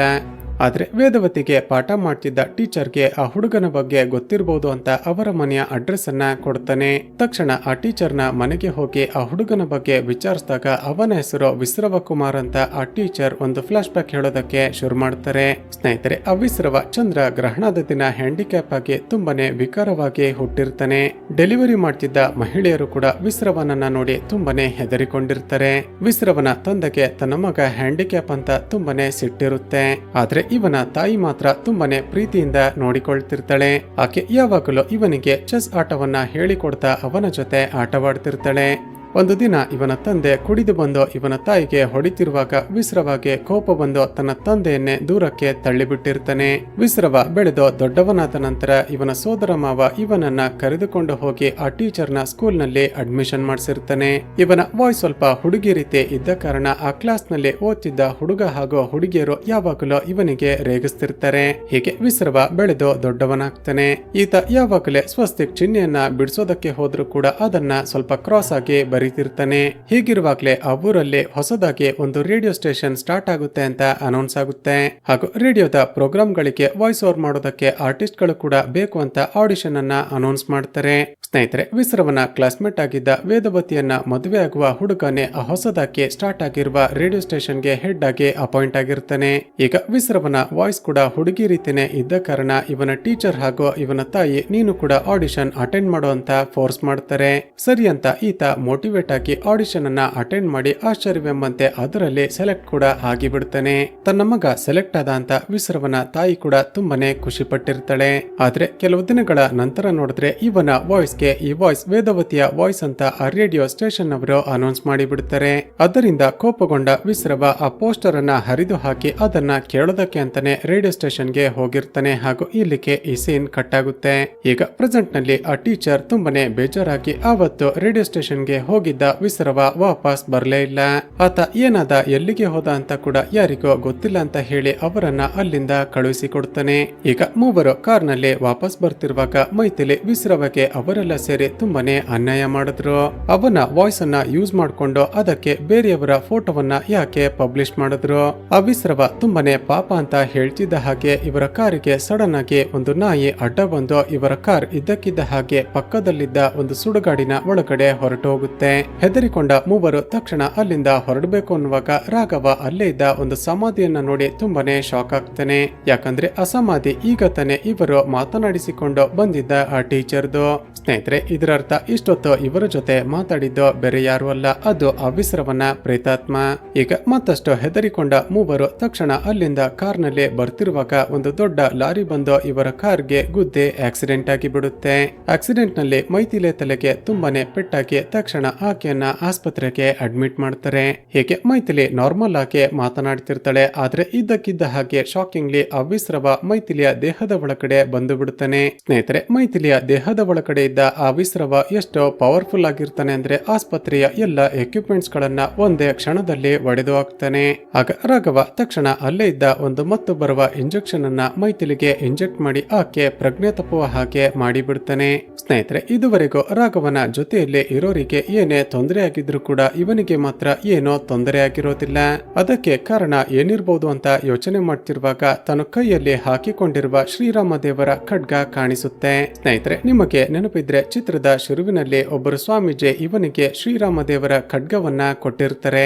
ಆದ್ರೆ ವೇದವತಿಗೆ ಪಾಠ ಮಾಡ್ತಿದ್ದ ಟೀಚರ್ಗೆ ಆ ಹುಡುಗನ ಬಗ್ಗೆ ಗೊತ್ತಿರಬಹುದು ಅಂತ ಅವರ ಮನೆಯ ಅಡ್ರೆಸ್ ಅನ್ನ ಕೊಡ್ತಾನೆ. ತಕ್ಷಣ ಆ ಟೀಚರ್ನ ಮನೆಗೆ ಹೋಗಿ ಆ ಹುಡುಗನ ಬಗ್ಗೆ ವಿಚಾರಿಸಿದಾಗ ಅವನ ಹೆಸರು ವಿಸ್ರವ ಕುಮಾರ್ ಅಂತ ಆ ಟೀಚರ್ ಒಂದು ಫ್ಲಾಶ್ ಬ್ಯಾಕ್ ಹೇಳೋದಕ್ಕೆ ಶುರು ಮಾಡ್ತಾರೆ. ಸ್ನೇಹಿತರೆ, ಆ ವಿಸ್ರವ ಚಂದ್ರ ಗ್ರಹಣದ ದಿನ ಹ್ಯಾಂಡಿಕ್ಯಾಪ್ ಆಗಿ ತುಂಬಾನೇ ವಿಕಾರವಾಗಿ ಹುಟ್ಟಿರ್ತಾನೆ. ಡೆಲಿವರಿ ಮಾಡ್ತಿದ್ದ ಮಹಿಳೆಯರು ಕೂಡ ವಿಸ್ರವನನ್ನ ನೋಡಿ ತುಂಬಾನೇ ಹೆದರಿಕೊಂಡಿರ್ತಾರೆ. ವಿಸ್ರವನ ತಂದೆಗೆ ತನ್ನ ಮಗ ಹ್ಯಾಂಡಿಕ್ಯಾಪ್ ಅಂತ ತುಂಬಾನೇ ಸಿಟ್ಟಿರುತ್ತೆ. ಆದ್ರೆ ಇವನ ತಾಯಿ ಮಾತ್ರ ತುಂಬಾನೇ ಪ್ರೀತಿಯಿಂದ ನೋಡಿಕೊಳ್ತಿರ್ತಾಳೆ. ಆಕೆ ಯಾವಾಗಲೂ ಇವನಿಗೆ ಚೆಸ್ ಆಟವನ್ನ ಹೇಳಿಕೊಡ್ತಾ ಅವನ ಜೊತೆ ಆಟವಾಡ್ತಿರ್ತಾಳೆ. ಒಂದು ದಿನ ಇವನ ತಂದೆ ಕುಡಿದು ಬಂದು ಇವನ ತಾಯಿಗೆ ಹೊಡಿತಿರುವಾಗ ವಿಸ್ರವಗೆ ಕೋಪ ಬಂದು ತನ್ನ ತಂದೆಯನ್ನೇ ದೂರಕ್ಕೆ ತಳ್ಳಿಬಿಟ್ಟಿರ್ತಾನೆ. ವಿಸ್ರವ ಬೆಳೆದು ದೊಡ್ಡವನಾದ ನಂತರ ಇವನ ಸೋದರ ಮಾವ ಇವನನ್ನ ಕರೆದುಕೊಂಡು ಹೋಗಿ ಆ ಟೀಚರ್ನ ಸ್ಕೂಲ್ ನಲ್ಲಿ ಅಡ್ಮಿಷನ್ ಮಾಡಿಸಿರ್ತಾನೆ. ಇವನ ವಾಯ್ಸ್ ಸ್ವಲ್ಪ ಹುಡುಗಿ ರೀತಿ ಇದ್ದ ಕಾರಣ ಆ ಕ್ಲಾಸ್ ನಲ್ಲಿ ಓದ್ತಿದ್ದ ಹುಡುಗ ಹಾಗೂ ಹುಡುಗಿಯರು ಯಾವಾಗಲೂ ಇವನಿಗೆ ರೇಗಿಸ್ತಿರ್ತಾರೆ. ಹೀಗೆ ವಿಸ್ರವ ಬೆಳೆದು ದೊಡ್ಡವನಾಗ್ತಾನೆ. ಈತ ಯಾವಾಗಲೇ ಸ್ವಸ್ತಿಕ್ ಚಿಹ್ನೆಯನ್ನ ಬಿಡಿಸೋದಕ್ಕೆ ಹೋದ್ರೂ ಕೂಡ ಅದನ್ನ ಸ್ವಲ್ಪ ಕ್ರಾಸ್ ಆಗಿ ಬರೀತಿರ್ತಾನೆ. ಹೀಗಿರುವಾಗಲೇ ಆ ಊರಲ್ಲಿ ಹೊಸದಾಗಿ ಒಂದು ರೇಡಿಯೋ ಸ್ಟೇಷನ್ ಸ್ಟಾರ್ಟ್ ಆಗುತ್ತೆ ಅಂತ ಅನೌನ್ಸ್ ಆಗುತ್ತೆ. ಹಾಗೂ ರೇಡಿಯೋದ ಪ್ರೋಗ್ರಾಮ್ ಗಳಿಗೆ ವಾಯ್ಸ್ ಓವರ್ ಮಾಡೋದಕ್ಕೆ ಆರ್ಟಿಸ್ಟ್ ಗಳು ಕೂಡ ಬೇಕು ಅಂತ ಆಡಿಷನ್ ಅನ್ನ ಅನೌನ್ಸ್ ಮಾಡ್ತಾರೆ. ಸ್ನೇಹಿತರೆ, ವಿಸ್ರವನ ಕ್ಲಾಸ್ಮೇಟ್ ಆಗಿದ್ದ ವೇದವತಿಯನ್ನ ಮದುವೆ ಆಗುವ ಹುಡುಗನೇ ಆ ಹೊಸದಾಗಿ ಸ್ಟಾರ್ಟ್ ಆಗಿರುವ ರೇಡಿಯೋ ಸ್ಟೇಷನ್ಗೆ ಹೆಡ್ ಆಗಿ ಅಪಾಯಿಂಟ್ ಆಗಿರ್ತಾನೆ. ಈಗ ವಿಸ್ರವನ ವಾಯ್ಸ್ ಕೂಡ ಹುಡುಗಿ ರೀತಿನೇ ಇದ್ದ ಕಾರಣ ಇವನ ಟೀಚರ್ ಹಾಗೂ ಇವನ ತಾಯಿ ನೀನು ಕೂಡ ಆಡಿಷನ್ ಅಟೆಂಡ್ ಮಾಡೋ ಅಂತ ಫೋರ್ಸ್ ಮಾಡ್ತಾರೆ. ಸರಿ ಅಂತ ಈತ ಮೋಟಿವೇಟ್ ಆಗಿ ಆಡಿಷನ್ ಅನ್ನ ಅಟೆಂಡ್ ಮಾಡಿ ಆಶ್ಚರ್ಯವೆಂಬಂತೆ ಅದರಲ್ಲಿ ಸೆಲೆಕ್ಟ್ ಕೂಡ ಆಗಿಬಿಡ್ತಾನೆ. ತನ್ನ ಮಗ ಸೆಲೆಕ್ಟ್ ಆದ ಅಂತ ವಿಸ್ರವನ ತಾಯಿ ಕೂಡ ತುಂಬಾನೇ ಖುಷಿ ಪಟ್ಟಿರ್ತಾಳೆ. ಆದ್ರೆ ಕೆಲವು ದಿನಗಳ ನಂತರ ನೋಡಿದ್ರೆ ಇವನ ವಾಯ್ಸ್ ಈ ವಾಯ್ಸ್ ವೇದವತಿಯ ವಾಯ್ಸ್ ಅಂತ ಆ ರೇಡಿಯೋ ಸ್ಟೇಷನ್ ಅವರು ಅನೌನ್ಸ್ ಮಾಡಿಬಿಡ್ತಾರೆ. ಅದರಿಂದ ಕೋಪಗೊಂಡ ವಿಸ್ರವ ಆ ಪೋಸ್ಟರ್ ಅನ್ನ ಹರಿದು ಹಾಕಿ ಅದನ್ನ ಕೇಳೋದಕ್ಕೆ ಅಂತಾನೆ ರೇಡಿಯೋ ಸ್ಟೇಷನ್ ಗೆ ಹೋಗಿರ್ತಾನೆ. ಹಾಗೂ ಇಲ್ಲಿಗೆ ಈ ಸೀನ್ ಕಟ್ ಆಗುತ್ತೆ. ಈಗ ಪ್ರೆಸೆಂಟ್ ನಲ್ಲಿ ಆ ಟೀಚರ್ ತುಂಬಾನೇ ಬೇಜಾರಾಗಿ ಆವತ್ತು ರೇಡಿಯೋ ಸ್ಟೇಷನ್ ಗೆ ಹೋಗಿದ್ದ ವಿಸ್ರವ ವಾಪಸ್ ಬರ್ಲೇ ಇಲ್ಲ. ಆತ ಏನಾದ, ಎಲ್ಲಿಗೆ ಹೋದ ಅಂತ ಕೂಡ ಯಾರಿಗೋ ಗೊತ್ತಿಲ್ಲ ಅಂತ ಹೇಳಿ ಅವರನ್ನ ಅಲ್ಲಿಂದ ಕಳುಹಿಸಿಕೊಡ್ತಾನೆ. ಈಗ ಮೂವರು ಕಾರ್ ನಲ್ಲಿ ವಾಪಸ್ ಬರ್ತಿರುವಾಗ ಮೈಥಿಲಿ ವಿಸ್ರವಗೆ ಅವರೆಲ್ಲ ಸೇರಿ ತುಂಬಾನೇ ಅನ್ಯಾಯ ಮಾಡಿದ್ರು. ಅವನ ವಾಯ್ಸ್ ಅನ್ನ ಯೂಸ್ ಮಾಡ್ಕೊಂಡು ಅದಕ್ಕೆ ಬೇರೆಯವರ ಫೋಟೋವನ್ನ ಯಾಕೆ ಪಬ್ಲಿಷ್ ಮಾಡಿದ್ರು. ಆ ವಿಸ್ರವ ತುಂಬಾನೇ ಪಾಪ ಅಂತ ಹೇಳ್ತಿದ್ದ ಹಾಗೆ ಇವರ ಕಾರಿಗೆ ಸಡನ್ ಆಗಿ ಒಂದು ನಾಯಿ ಅಡ್ಡ ಬಂದು ಇವರ ಕಾರ್ ಇದ್ದಕ್ಕಿದ್ದ ಹಾಗೆ ಪಕ್ಕದಲ್ಲಿದ್ದ ಒಂದು ಸುಡುಗಾಡಿನ ಒಳಗಡೆ ಹೊರಟು ಹೋಗುತ್ತೆ. ಹೆದರಿಕೊಂಡ ಮೂವರು ತಕ್ಷಣ ಅಲ್ಲಿಂದ ಹೊರಡಬೇಕು ಅನ್ನುವಾಗ ರಾಘವ ಅಲ್ಲೇ ಇದ್ದ ಒಂದು ಸಮಾಧಿಯನ್ನ ನೋಡಿ ತುಂಬಾನೇ ಶಾಕ್ ಆಗ್ತಾನೆ. ಯಾಕಂದ್ರೆ ಆ ಸಮಾಧಿ ಈಗ ತಾನೆ ಇವರು ಮಾತನಾಡಿಸಿಕೊಂಡು ಬಂದಿದ್ದ ಆ ಟೀಚರ್ದು. ಸ್ನೇಹಿತರೆ, ಇದರರ್ಥ ಇಷ್ಟೊತ್ತು ಇವರ ಜೊತೆ ಮಾತಾಡಿದ್ದು ಬೇರೆ ಯಾರು ಅಲ್ಲ, ಅದು ಅವಿಸ್ರವನ ಪ್ರೇತಾತ್ಮ. ಈಗ ಮತ್ತಷ್ಟು ಹೆದರಿಕೊಂಡ ಮೂವರು ತಕ್ಷಣ ಅಲ್ಲಿಂದ ಕಾರ್ನಲ್ಲಿ ಬರ್ತಿರುವಾಗ ಒಂದು ದೊಡ್ಡ ಲಾರಿ ಬಂದು ಇವರ ಕಾರ್ಗೆ ಗುದ್ದೆ ಆಕ್ಸಿಡೆಂಟ್ ಆಗಿ ಬಿಡುತ್ತೆ. ಆಕ್ಸಿಡೆಂಟ್ ನಲ್ಲಿ ಮೈಥಿಲಿ ತಲೆಗೆ ತುಂಬಾನೇ ಪೆಟ್ಟಾಗಿ ತಕ್ಷಣ ಆಕೆಯನ್ನ ಆಸ್ಪತ್ರೆಗೆ ಅಡ್ಮಿಟ್ ಮಾಡ್ತಾರೆ. ಹೀಗೆ ಮೈಥಿಲಿ ನಾರ್ಮಲ್ ಆಗಿ ಮಾತನಾಡ್ತಿರ್ತಾಳೆ. ಆದ್ರೆ ಇದ್ದಕ್ಕಿದ್ದ ಹಾಗೆ ಶಾಕಿಂಗ್ಲಿ ಅವಿಸ್ರವ ಮೈಥಿಲಿಯ ದೇಹದ ಒಳಗಡೆ ಬಂದು ಬಿಡುತ್ತಾನೆ. ಸ್ನೇಹಿತರೆ, ಮೈಥಿಲಿಯ ದೇಹದ ಒಳಗಡೆ ಇದ್ದ ಅವಿಸ್ರವ ಎಷ್ಟು ಪವರ್ಫುಲ್ ಆಗಿರ್ತಾನೆ ಅಂದ್ರೆ ಆಸ್ಪತ್ರೆಯ ಎಲ್ಲ ಎಕ್ವಿಪ್ಮೆಂಟ್ಸ್ ಗಳನ್ನ ಒಂದೇ ಕ್ಷಣದಲ್ಲಿ ಒಡೆದು ಹಾಕ್ತಾನೆ. ಆಗ ರಾಘವ ತಕ್ಷಣ ಅಲ್ಲೇ ಇದ್ದ ಒಂದು ಮತ್ತು ಬರುವ ಇಂಜೆಕ್ಷನ್ ಅನ್ನ ಮೈಥಿಲಿಗೆ ಇಂಜೆಕ್ಟ್ ಮಾಡಿ ಆಕೆ ಪ್ರಜ್ಞೆ ತಪ್ಪುವ ಹಾಗೆ ಮಾಡಿ ಬಿಡ್ತಾನೆ. ಸ್ನೇಹಿತರೆ, ಇದುವರೆಗೂ ರಾಘವನ ಜೊತೆಯಲ್ಲಿ ಇರೋರಿಗೆ ಏನೇ ತೊಂದರೆ ಆಗಿದ್ರು ಕೂಡ ಇವನಿಗೆ ಮಾತ್ರ ಏನೋ ತೊಂದರೆ ಆಗಿರೋದಿಲ್ಲ. ಅದಕ್ಕೆ ಕಾರಣ ಏನಿರಬಹುದು ಅಂತ ಯೋಚನೆ ಮಾಡ್ತಿರುವಾಗ ತನ್ನ ಕೈಯಲ್ಲಿ ಹಾಕಿಕೊಂಡಿರುವ ಶ್ರೀರಾಮ ದೇವರ ಖಡ್ಗ ಕಾಣಿಸುತ್ತೆ. ಸ್ನೇಹಿತರೆ, ನಿಮಗೆ ನೆನಪಿದ್ರೆ ಚಿತ್ರದ ಶುರುವಿನಲ್ಲಿ ಒಬ್ಬರು ಸ್ವಾಮೀಜಿ ಇವನಿಗೆ ಶ್ರೀರಾಮ ದೇವರ ಖಡ್ಗವನ್ನ ಕೊಟ್ಟಿರ್ತಾರೆ.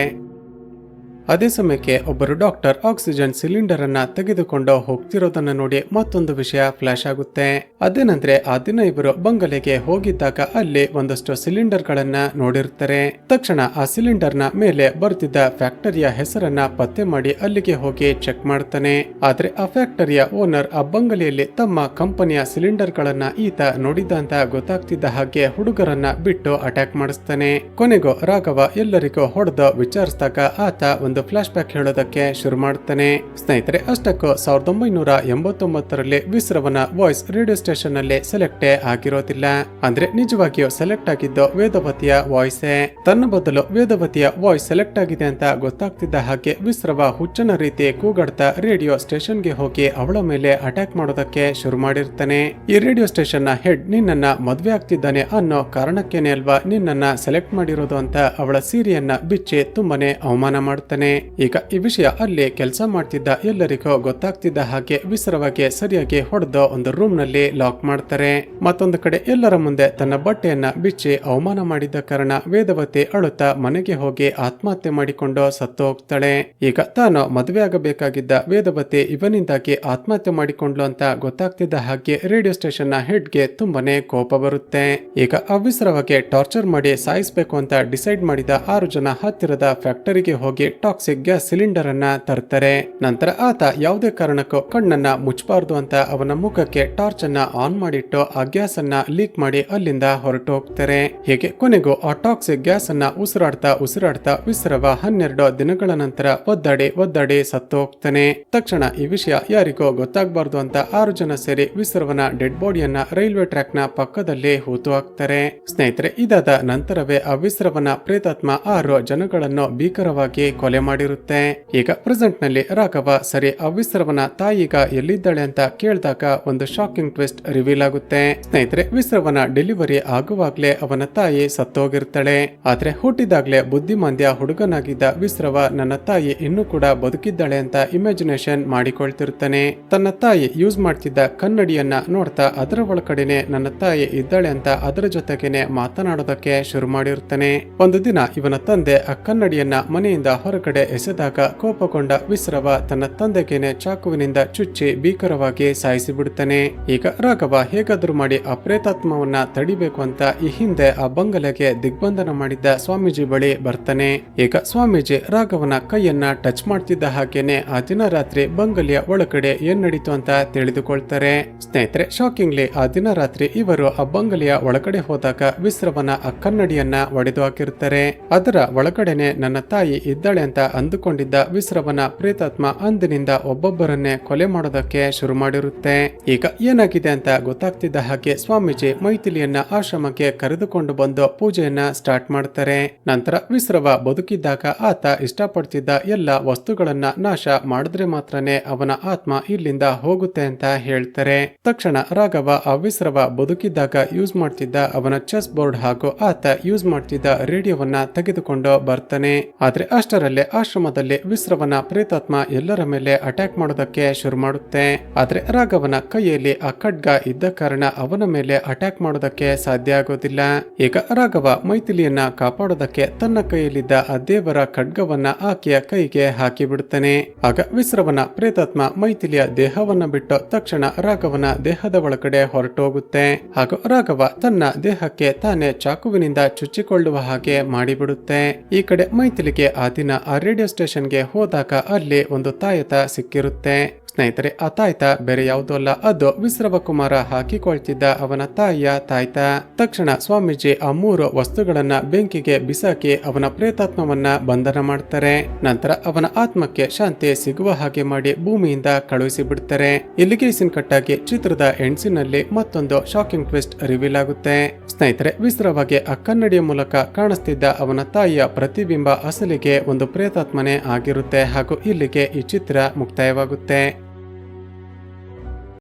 ಅದೇ ಸಮಯಕ್ಕೆ ಒಬ್ಬರು ಡಾಕ್ಟರ್ ಆಕ್ಸಿಜನ್ ಸಿಲಿಂಡರ್ ಅನ್ನ ತೆಗೆದುಕೊಂಡು ಹೋಗ್ತಿರೋದನ್ನ ನೋಡಿ ಮತ್ತೊಂದು ವಿಷಯ ಫ್ಲಾಶ್ ಆಗುತ್ತೆ. ಅದೇನಂದ್ರೆ ಆ ದಿನ ಇವರು ಬಂಗಲೆಗೆ ಹೋಗಿದ್ದಾಗ ಅಲ್ಲಿ ಒಂದಷ್ಟು ಸಿಲಿಂಡರ್ ಗಳನ್ನ ನೋಡಿರ್ತಾರೆ. ತಕ್ಷಣ ಆ ಸಿಲಿಂಡರ್ ನ ಮೇಲೆ ಬರ್ತಿದ್ದ ಫ್ಯಾಕ್ಟರಿಯ ಹೆಸರನ್ನ ಪತ್ತೆ ಮಾಡಿ ಅಲ್ಲಿಗೆ ಹೋಗಿ ಚೆಕ್ ಮಾಡ್ತಾನೆ. ಆದ್ರೆ ಆ ಫ್ಯಾಕ್ಟರಿಯ ಓನರ್ ಆ ಬಂಗಲೆಯಲ್ಲಿ ತಮ್ಮ ಕಂಪನಿಯ ಸಿಲಿಂಡರ್ ಗಳನ್ನ ಈತ ನೋಡಿದ್ದ ಅಂತ ಗೊತ್ತಾಗ್ತಿದ್ದ ಹಾಗೆ ಹುಡುಗರನ್ನ ಬಿಟ್ಟು ಅಟ್ಯಾಕ್ ಮಾಡಿಸ್ತಾನೆ. ಕೊನೆಗೂ ರಾಘವ ಎಲ್ಲರಿಗೂ ಹೊಡೆದು ವಿಚಾರಿಸಿದಾಗ ಆತ ಒಂದು ಫ್ಲಾಶ್ ಬ್ಯಾಕ್ ಹೇಳೋದಕ್ಕೆ ಶುರು ಮಾಡ್ತಾನೆ. ಸ್ನೇಹಿತರೆ, ಅಷ್ಟಕ್ಕೂ 1989ರಲ್ಲಿ ವಿಸ್ರವನ ವಾಯ್ಸ್ ರೇಡಿಯೋ ಸ್ಟೇಷನ್ ನಲ್ಲಿ ಸೆಲೆಕ್ಟೇ ಆಗಿರೋದಿಲ್ಲ. ಅಂದ್ರೆ ನಿಜವಾಗಿಯೂ ಸೆಲೆಕ್ಟ್ ಆಗಿದ್ದು ವೇದವತಿಯ ವಾಯ್ಸೇ. ತನ್ನ ಬದಲು ವೇದವತಿಯ ವಾಯ್ಸ್ ಸೆಲೆಕ್ಟ್ ಆಗಿದೆ ಅಂತ ಗೊತ್ತಾಗ್ತಿದ್ದ ಹಾಗೆ ವಿಸ್ರವ ಹುಚ್ಚನ ರೀತಿ ಕೂಗಾಡ್ತಾ ರೇಡಿಯೋ ಸ್ಟೇಷನ್ಗೆ ಹೋಗಿ ಅವಳ ಮೇಲೆ ಅಟ್ಯಾಕ್ ಮಾಡೋದಕ್ಕೆ ಶುರು ಮಾಡಿರ್ತಾನೆ. ಈ ರೇಡಿಯೋ ಸ್ಟೇಷನ್ ನ ಹೆಡ್ ನಿನ್ನನ್ನ ಮದ್ವೆ ಆಗ್ತಿದ್ದಾನೆ ಅನ್ನೋ ಕಾರಣಕ್ಕೇನೆ ಅಲ್ವಾ ನಿನ್ನನ್ನ ಸೆಲೆಕ್ಟ್ ಮಾಡಿರೋದು ಅಂತ ಅವಳ ಸೀರೆಯನ್ನ ಬಿಚ್ಚಿ ತುಂಬಾನೇ ಅವಮಾನ ಮಾಡ್ತಾನೆ. ಈಗ ಈ ವಿಷಯ ಅಲ್ಲಿ ಕೆಲಸ ಮಾಡ್ತಿದ್ದ ಎಲ್ಲರಿಗೂ ಗೊತ್ತಾಗ್ತಿದ್ದ ಹಾಗೆ ವಿಸ್ರವಗೆ ಸರಿಯಾಗಿ ಹೊಡೆದು ಒಂದು ರೂಮ್ ನಲ್ಲಿ ಲಾಕ್ ಮಾಡ್ತಾರೆ. ಮತ್ತೊಂದು ಕಡೆ ಎಲ್ಲರ ಮುಂದೆ ತನ್ನ ಬಟ್ಟೆಯನ್ನ ಬಿಚ್ಚಿ ಅವಮಾನ ಮಾಡಿದ್ದ ಕಾರಣ ವೇದವತಿ ಅಳುತ್ತಾ ಮನೆಗೆ ಹೋಗಿ ಆತ್ಮಹತ್ಯೆ ಮಾಡಿಕೊಂಡು ಸತ್ತು ಹೋಗ್ತಾಳೆ. ಈಗ ತಾನು ಮದುವೆ ಆಗಬೇಕಾಗಿದ್ದ ವೇದವತಿ ಇವನಿಂದಾಗಿ ಆತ್ಮಹತ್ಯೆ ಮಾಡಿಕೊಂಡ್ಲು ಅಂತ ಗೊತ್ತಾಗ್ತಿದ್ದ ಹಾಗೆ ರೇಡಿಯೋ ಸ್ಟೇಷನ್ ನ ಹೆಡ್ ಗೆ ತುಂಬಾನೇ ಕೋಪ ಬರುತ್ತೆ. ಈಗ ಅವಿಸ್ರವಗೆ ಟಾರ್ಚರ್ ಮಾಡಿ ಸಾಯಿಸಬೇಕು ಅಂತ ಡಿಸೈಡ್ ಮಾಡಿದ 6 ಜನ ಹತ್ತಿರದ ಫ್ಯಾಕ್ಟರಿಗೆ ಹೋಗಿ ಟಾಕ್ಸಿಕ್ ಗ್ಯಾಸ್ ಸಿಲಿಂಡರ್ ಅನ್ನ ತರ್ತಾರೆ. ನಂತರ ಆತ ಯಾವುದೇ ಕಾರಣಕ್ಕೂ ಕಣ್ಣನ್ನ ಮುಚ್ಚಬಾರ್ದು ಅಂತ ಅವನ ಮುಖಕ್ಕೆ ಟಾರ್ಚ್ ಅನ್ನ ಆನ್ ಮಾಡಿಟ್ಟು ಆ ಗ್ಯಾಸ್ ಅನ್ನ ಲೀಕ್ ಮಾಡಿ ಅಲ್ಲಿಂದ ಹೊರಟು ಹೋಗ್ತಾರೆ. ಹೀಗೆ ಕೊನೆಗೂ ಆ ಟಾಕ್ಸಿಕ್ ಗ್ಯಾಸ್ ಅನ್ನ ಉಸಿರಾಡ್ತಾ ವಿಸ್ರವ 12 ದಿನಗಳ ನಂತರ ಒದ್ದಾಡಿ ಸತ್ತು ಹೋಗ್ತಾನೆ. ತಕ್ಷಣ ಈ ವಿಷಯ ಯಾರಿಗೂ ಗೊತ್ತಾಗಬಾರ್ದು ಅಂತ 6 ಜನ ಸೇರಿ ವಿಸ್ರವನ ಡೆಡ್ ಬಾಡಿಯನ್ನ ರೈಲ್ವೆ ಟ್ರ್ಯಾಕ್ ನ ಪಕ್ಕದಲ್ಲಿ ಹೂತು ಹಾಕ್ತಾರೆ. ಸ್ನೇಹಿತರೆ, ಇದಾದ ನಂತರವೇ ಆ ವಿಸ್ರವನ ಪ್ರೇತಾತ್ಮ 6 ಜನಗಳನ್ನು ಭೀಕರವಾಗಿ ಕೊಲೆ ಮಾಡಿರುತ್ತೆ. ಈಗ ಪ್ರೆಸೆಂಟ್ ನಲ್ಲಿ ರಾಘವ ಸರಿ ಅವಿಸ್ರವನ ತಾಯಿಗ ಎಲ್ಲಿದ್ದಾಳೆ ಅಂತ ಕೇಳಿದಾಗ ಒಂದು ಶಾಕಿಂಗ್ ಟ್ವಿಸ್ಟ್ ರಿವೀಲ್ ಆಗುತ್ತೆ. ಸ್ನೇಹಿತರೆ, ವಿಸ್ರವನ ಡೆಲಿವರಿ ಆಗುವಾಗ್ಲೇ ಅವನ ತಾಯಿ ಸತ್ತೋಗಿರ್ತಾಳೆ. ಆದ್ರೆ ಹುಟ್ಟಿದಾಗ್ಲೇ ಬುದ್ಧಿಮಾಂದ್ಯ ಹುಡುಗನಾಗಿದ್ದ ವಿಸ್ರವ ನನ್ನ ತಾಯಿ ಇನ್ನೂ ಕೂಡ ಬದುಕಿದ್ದಾಳೆ ಅಂತ ಇಮ್ಯಾಜಿನೇಷನ್ ಮಾಡಿಕೊಳ್ತಿರ್ತಾನೆ. ತನ್ನ ತಾಯಿ ಯೂಸ್ ಮಾಡ್ತಿದ್ದ ಕನ್ನಡಿಯನ್ನ ನೋಡ್ತಾ ಅದರ ಒಳಗಡೆನೆ ನನ್ನ ತಾಯಿ ಇದ್ದಾಳೆ ಅಂತ ಅದರ ಜೊತೆಗೇನೆ ಮಾತನಾಡೋದಕ್ಕೆ ಶುರು ಮಾಡಿರ್ತಾನೆ. ಒಂದು ದಿನ ಇವನ ತಂದೆ ಆ ಕನ್ನಡಿಯನ್ನ ಮನೆಯಿಂದ ಹೊರಗಡೆ ಎಸೆದಾಗ ಕೋಪಗೊಂಡ ವಿಸ್ರವ ತನ್ನ ತಂದೆಗೇನೆ ಚಾಕುವಿನಿಂದ ಚುಚ್ಚಿ ಭೀಕರವಾಗಿ ಸಾಯಿಸಿ ಬಿಡುತ್ತಾನೆ. ಈಗ ರಾಘವ ಹೇಗಾದ್ರೂ ಮಾಡಿ ಆ ಪ್ರೇತಾತ್ಮವನ್ನ ತಡಿಬೇಕು ಅಂತ ಈ ಹಿಂದೆ ಆ ಬಂಗಲೆಗೆ ದಿಗ್ಬಂಧನ ಮಾಡಿದ್ದ ಸ್ವಾಮೀಜಿ ಬಳಿ ಬರ್ತಾನೆ. ಈಗ ಸ್ವಾಮೀಜಿ ರಾಘವನ ಕೈಯನ್ನ ಟಚ್ ಮಾಡ್ತಿದ್ದ ಹಾಗೇನೆ ಆ ದಿನ ರಾತ್ರಿ ಬಂಗಲೆಯ ಒಳಗಡೆ ಏನ್ ನಡೀತು ಅಂತ ತಿಳಿದುಕೊಳ್ತಾರೆ. ಸ್ನೇಹಿತರೆ, ಶಾಕಿಂಗ್ಲಿ ಆ ದಿನ ರಾತ್ರಿ ಇವರು ಆ ಬಂಗಲೆಯ ಒಳಗಡೆ ಹೋದಾಗ ವಿಸ್ರವನ ಆ ಕನ್ನಡಿಯನ್ನ ಒಡೆದು ಹಾಕಿರ್ತಾರೆ. ಅದರ ಒಳಗಡೆನೆ ನನ್ನ ತಾಯಿ ಇದ್ದಾಳೆ ಅಂತ ಅಂದುಕೊಂಡಿದ್ದ ವಿಸ್ರವನ ಪ್ರೇತಾತ್ಮ ಅಂದಿನಿಂದ ಒಬ್ಬೊಬ್ಬರನ್ನೇ ಕೊಲೆ ಮಾಡೋದಕ್ಕೆ ಶುರು ಮಾಡಿರುತ್ತೆ. ಈಗ ಏನಾಗಿದೆ ಅಂತ ಗೊತ್ತಾಗ್ತಿದ್ದ ಹಾಗೆ ಸ್ವಾಮೀಜಿ ಮೈಥಿಲಿಯನ್ನ ಆಶ್ರಮಕ್ಕೆ ಕರೆದುಕೊಂಡು ಬಂದು ಪೂಜೆಯನ್ನ ಸ್ಟಾರ್ಟ್ ಮಾಡ್ತಾರೆ. ನಂತರ ವಿಸ್ರವ ಬದುಕಿದ್ದಾಗ ಆತ ಇಷ್ಟಪಡ್ತಿದ್ದ ಎಲ್ಲ ವಸ್ತುಗಳನ್ನ ನಾಶ ಮಾಡಿದ್ರೆ ಮಾತ್ರನೇ ಅವನ ಆತ್ಮ ಇಲ್ಲಿಂದ ಹೋಗುತ್ತೆ ಅಂತ ಹೇಳ್ತಾರೆ. ತಕ್ಷಣ ರಾಘವ ಆ ವಿಸ್ರವ ಬದುಕಿದ್ದಾಗ ಯೂಸ್ ಮಾಡ್ತಿದ್ದ ಅವನ ಚೆಸ್ ಬೋರ್ಡ್ ಹಾಗೂ ಆತ ಯೂಸ್ ಮಾಡ್ತಿದ್ದ ರೇಡಿಯೋವನ್ನ ತೆಗೆದುಕೊಂಡು ಬರ್ತಾನೆ. ಆದ್ರೆ ಅಷ್ಟರಲ್ಲೇ ಆಶ್ರಮದಲ್ಲಿ ವಿಸ್ರವನ ಪ್ರೇತಾತ್ಮ ಎಲ್ಲರ ಮೇಲೆ ಅಟ್ಯಾಕ್ ಮಾಡೋದಕ್ಕೆ ಶುರು ಮಾಡುತ್ತೆ. ಆದ್ರೆ ರಾಘವನ ಕೈಯಲ್ಲಿ ಆ ಖಡ್ಗ ಇದ್ದ ಕಾರಣ ಅವನ ಮೇಲೆ ಅಟ್ಯಾಕ್ ಮಾಡೋದಕ್ಕೆ ಸಾಧ್ಯ ಆಗೋದಿಲ್ಲ. ಈಗ ರಾಘವ ಮೈಥಿಲಿಯನ್ನ ಕಾಪಾಡೋದಕ್ಕೆ ತನ್ನ ಕೈಯಲ್ಲಿದ್ದ ಆ ದೇವರ ಖಡ್ಗವನ್ನ ಆಕೆಯ ಕೈಗೆ ಹಾಕಿ ಬಿಡುತ್ತಾನೆ. ಆಗ ವಿಸ್ರವನ ಪ್ರೇತಾತ್ಮ ಮೈಥಿಲಿಯ ದೇಹವನ್ನ ಬಿಟ್ಟು ತಕ್ಷಣ ರಾಘವನ ದೇಹದ ಒಳಗಡೆ ಹೊರಟೋಗುತ್ತೆ. ಹಾಗೂ ರಾಘವ ತನ್ನ ದೇಹಕ್ಕೆ ತಾನೇ ಚಾಕುವಿನಿಂದ ಚುಚ್ಚಿಕೊಳ್ಳುವ ಹಾಗೆ ಮಾಡಿಬಿಡುತ್ತೆ. ಈ ಕಡೆ ಮೈಥಿಲಿಗೆ ಆ ದಿನ ಆ ರೇಡಿಯೋ ಸ್ಟೇಷನ್ಗೆ ಹೋದಾಗ ಅಲ್ಲಿ ಒಂದು ತಾಯತ ಸಿಕ್ಕಿರುತ್ತೆ. ಸ್ನೇಹಿತರೆ, ಆ ತಾಯ್ತ ಬೇರೆ ಯಾವುದೂ ಅಲ್ಲ, ಅದು ವಿಸ್ರವ ಕುಮಾರ ಹಾಕಿಕೊಳ್ತಿದ್ದ ಅವನ ತಾಯಿಯ ತಾಯ್ತ. ತಕ್ಷಣ ಸ್ವಾಮೀಜಿ ಆ 3 ವಸ್ತುಗಳನ್ನ ಬೆಂಕಿಗೆ ಬಿಸಾಕಿ ಅವನ ಪ್ರೇತಾತ್ಮವನ್ನ ಬಂಧನ ಮಾಡ್ತಾರೆ. ನಂತರ ಅವನ ಆತ್ಮಕ್ಕೆ ಶಾಂತಿ ಸಿಗುವ ಹಾಗೆ ಮಾಡಿ ಭೂಮಿಯಿಂದ ಕಳುಹಿಸಿ ಬಿಡ್ತಾರೆ. ಇಲ್ಲಿಗೆ ಸೀನ್ ಕಟ್ಟಾಗಿ ಚಿತ್ರದ ಎಂಡ್ಸಿನಲ್ಲಿ ಮತ್ತೊಂದು ಶಾಕಿಂಗ್ ಟ್ವಿಸ್ಟ್ ರಿವೀಲ್ ಆಗುತ್ತೆ. ಸ್ನೇಹಿತರೆ, ವಿಸ್ರವಗೆ ಆ ಕನ್ನಡಿಯ ಮೂಲಕ ಕಾಣಿಸ್ತಿದ್ದ ಅವನ ತಾಯಿಯ ಪ್ರತಿಬಿಂಬ ಅಸಲಿಗೆ ಒಂದು ಪ್ರೇತಾತ್ಮನೇ ಆಗಿರುತ್ತೆ. ಹಾಗೂ ಇಲ್ಲಿಗೆ ಈ ಚಿತ್ರ ಮುಕ್ತಾಯವಾಗುತ್ತೆ.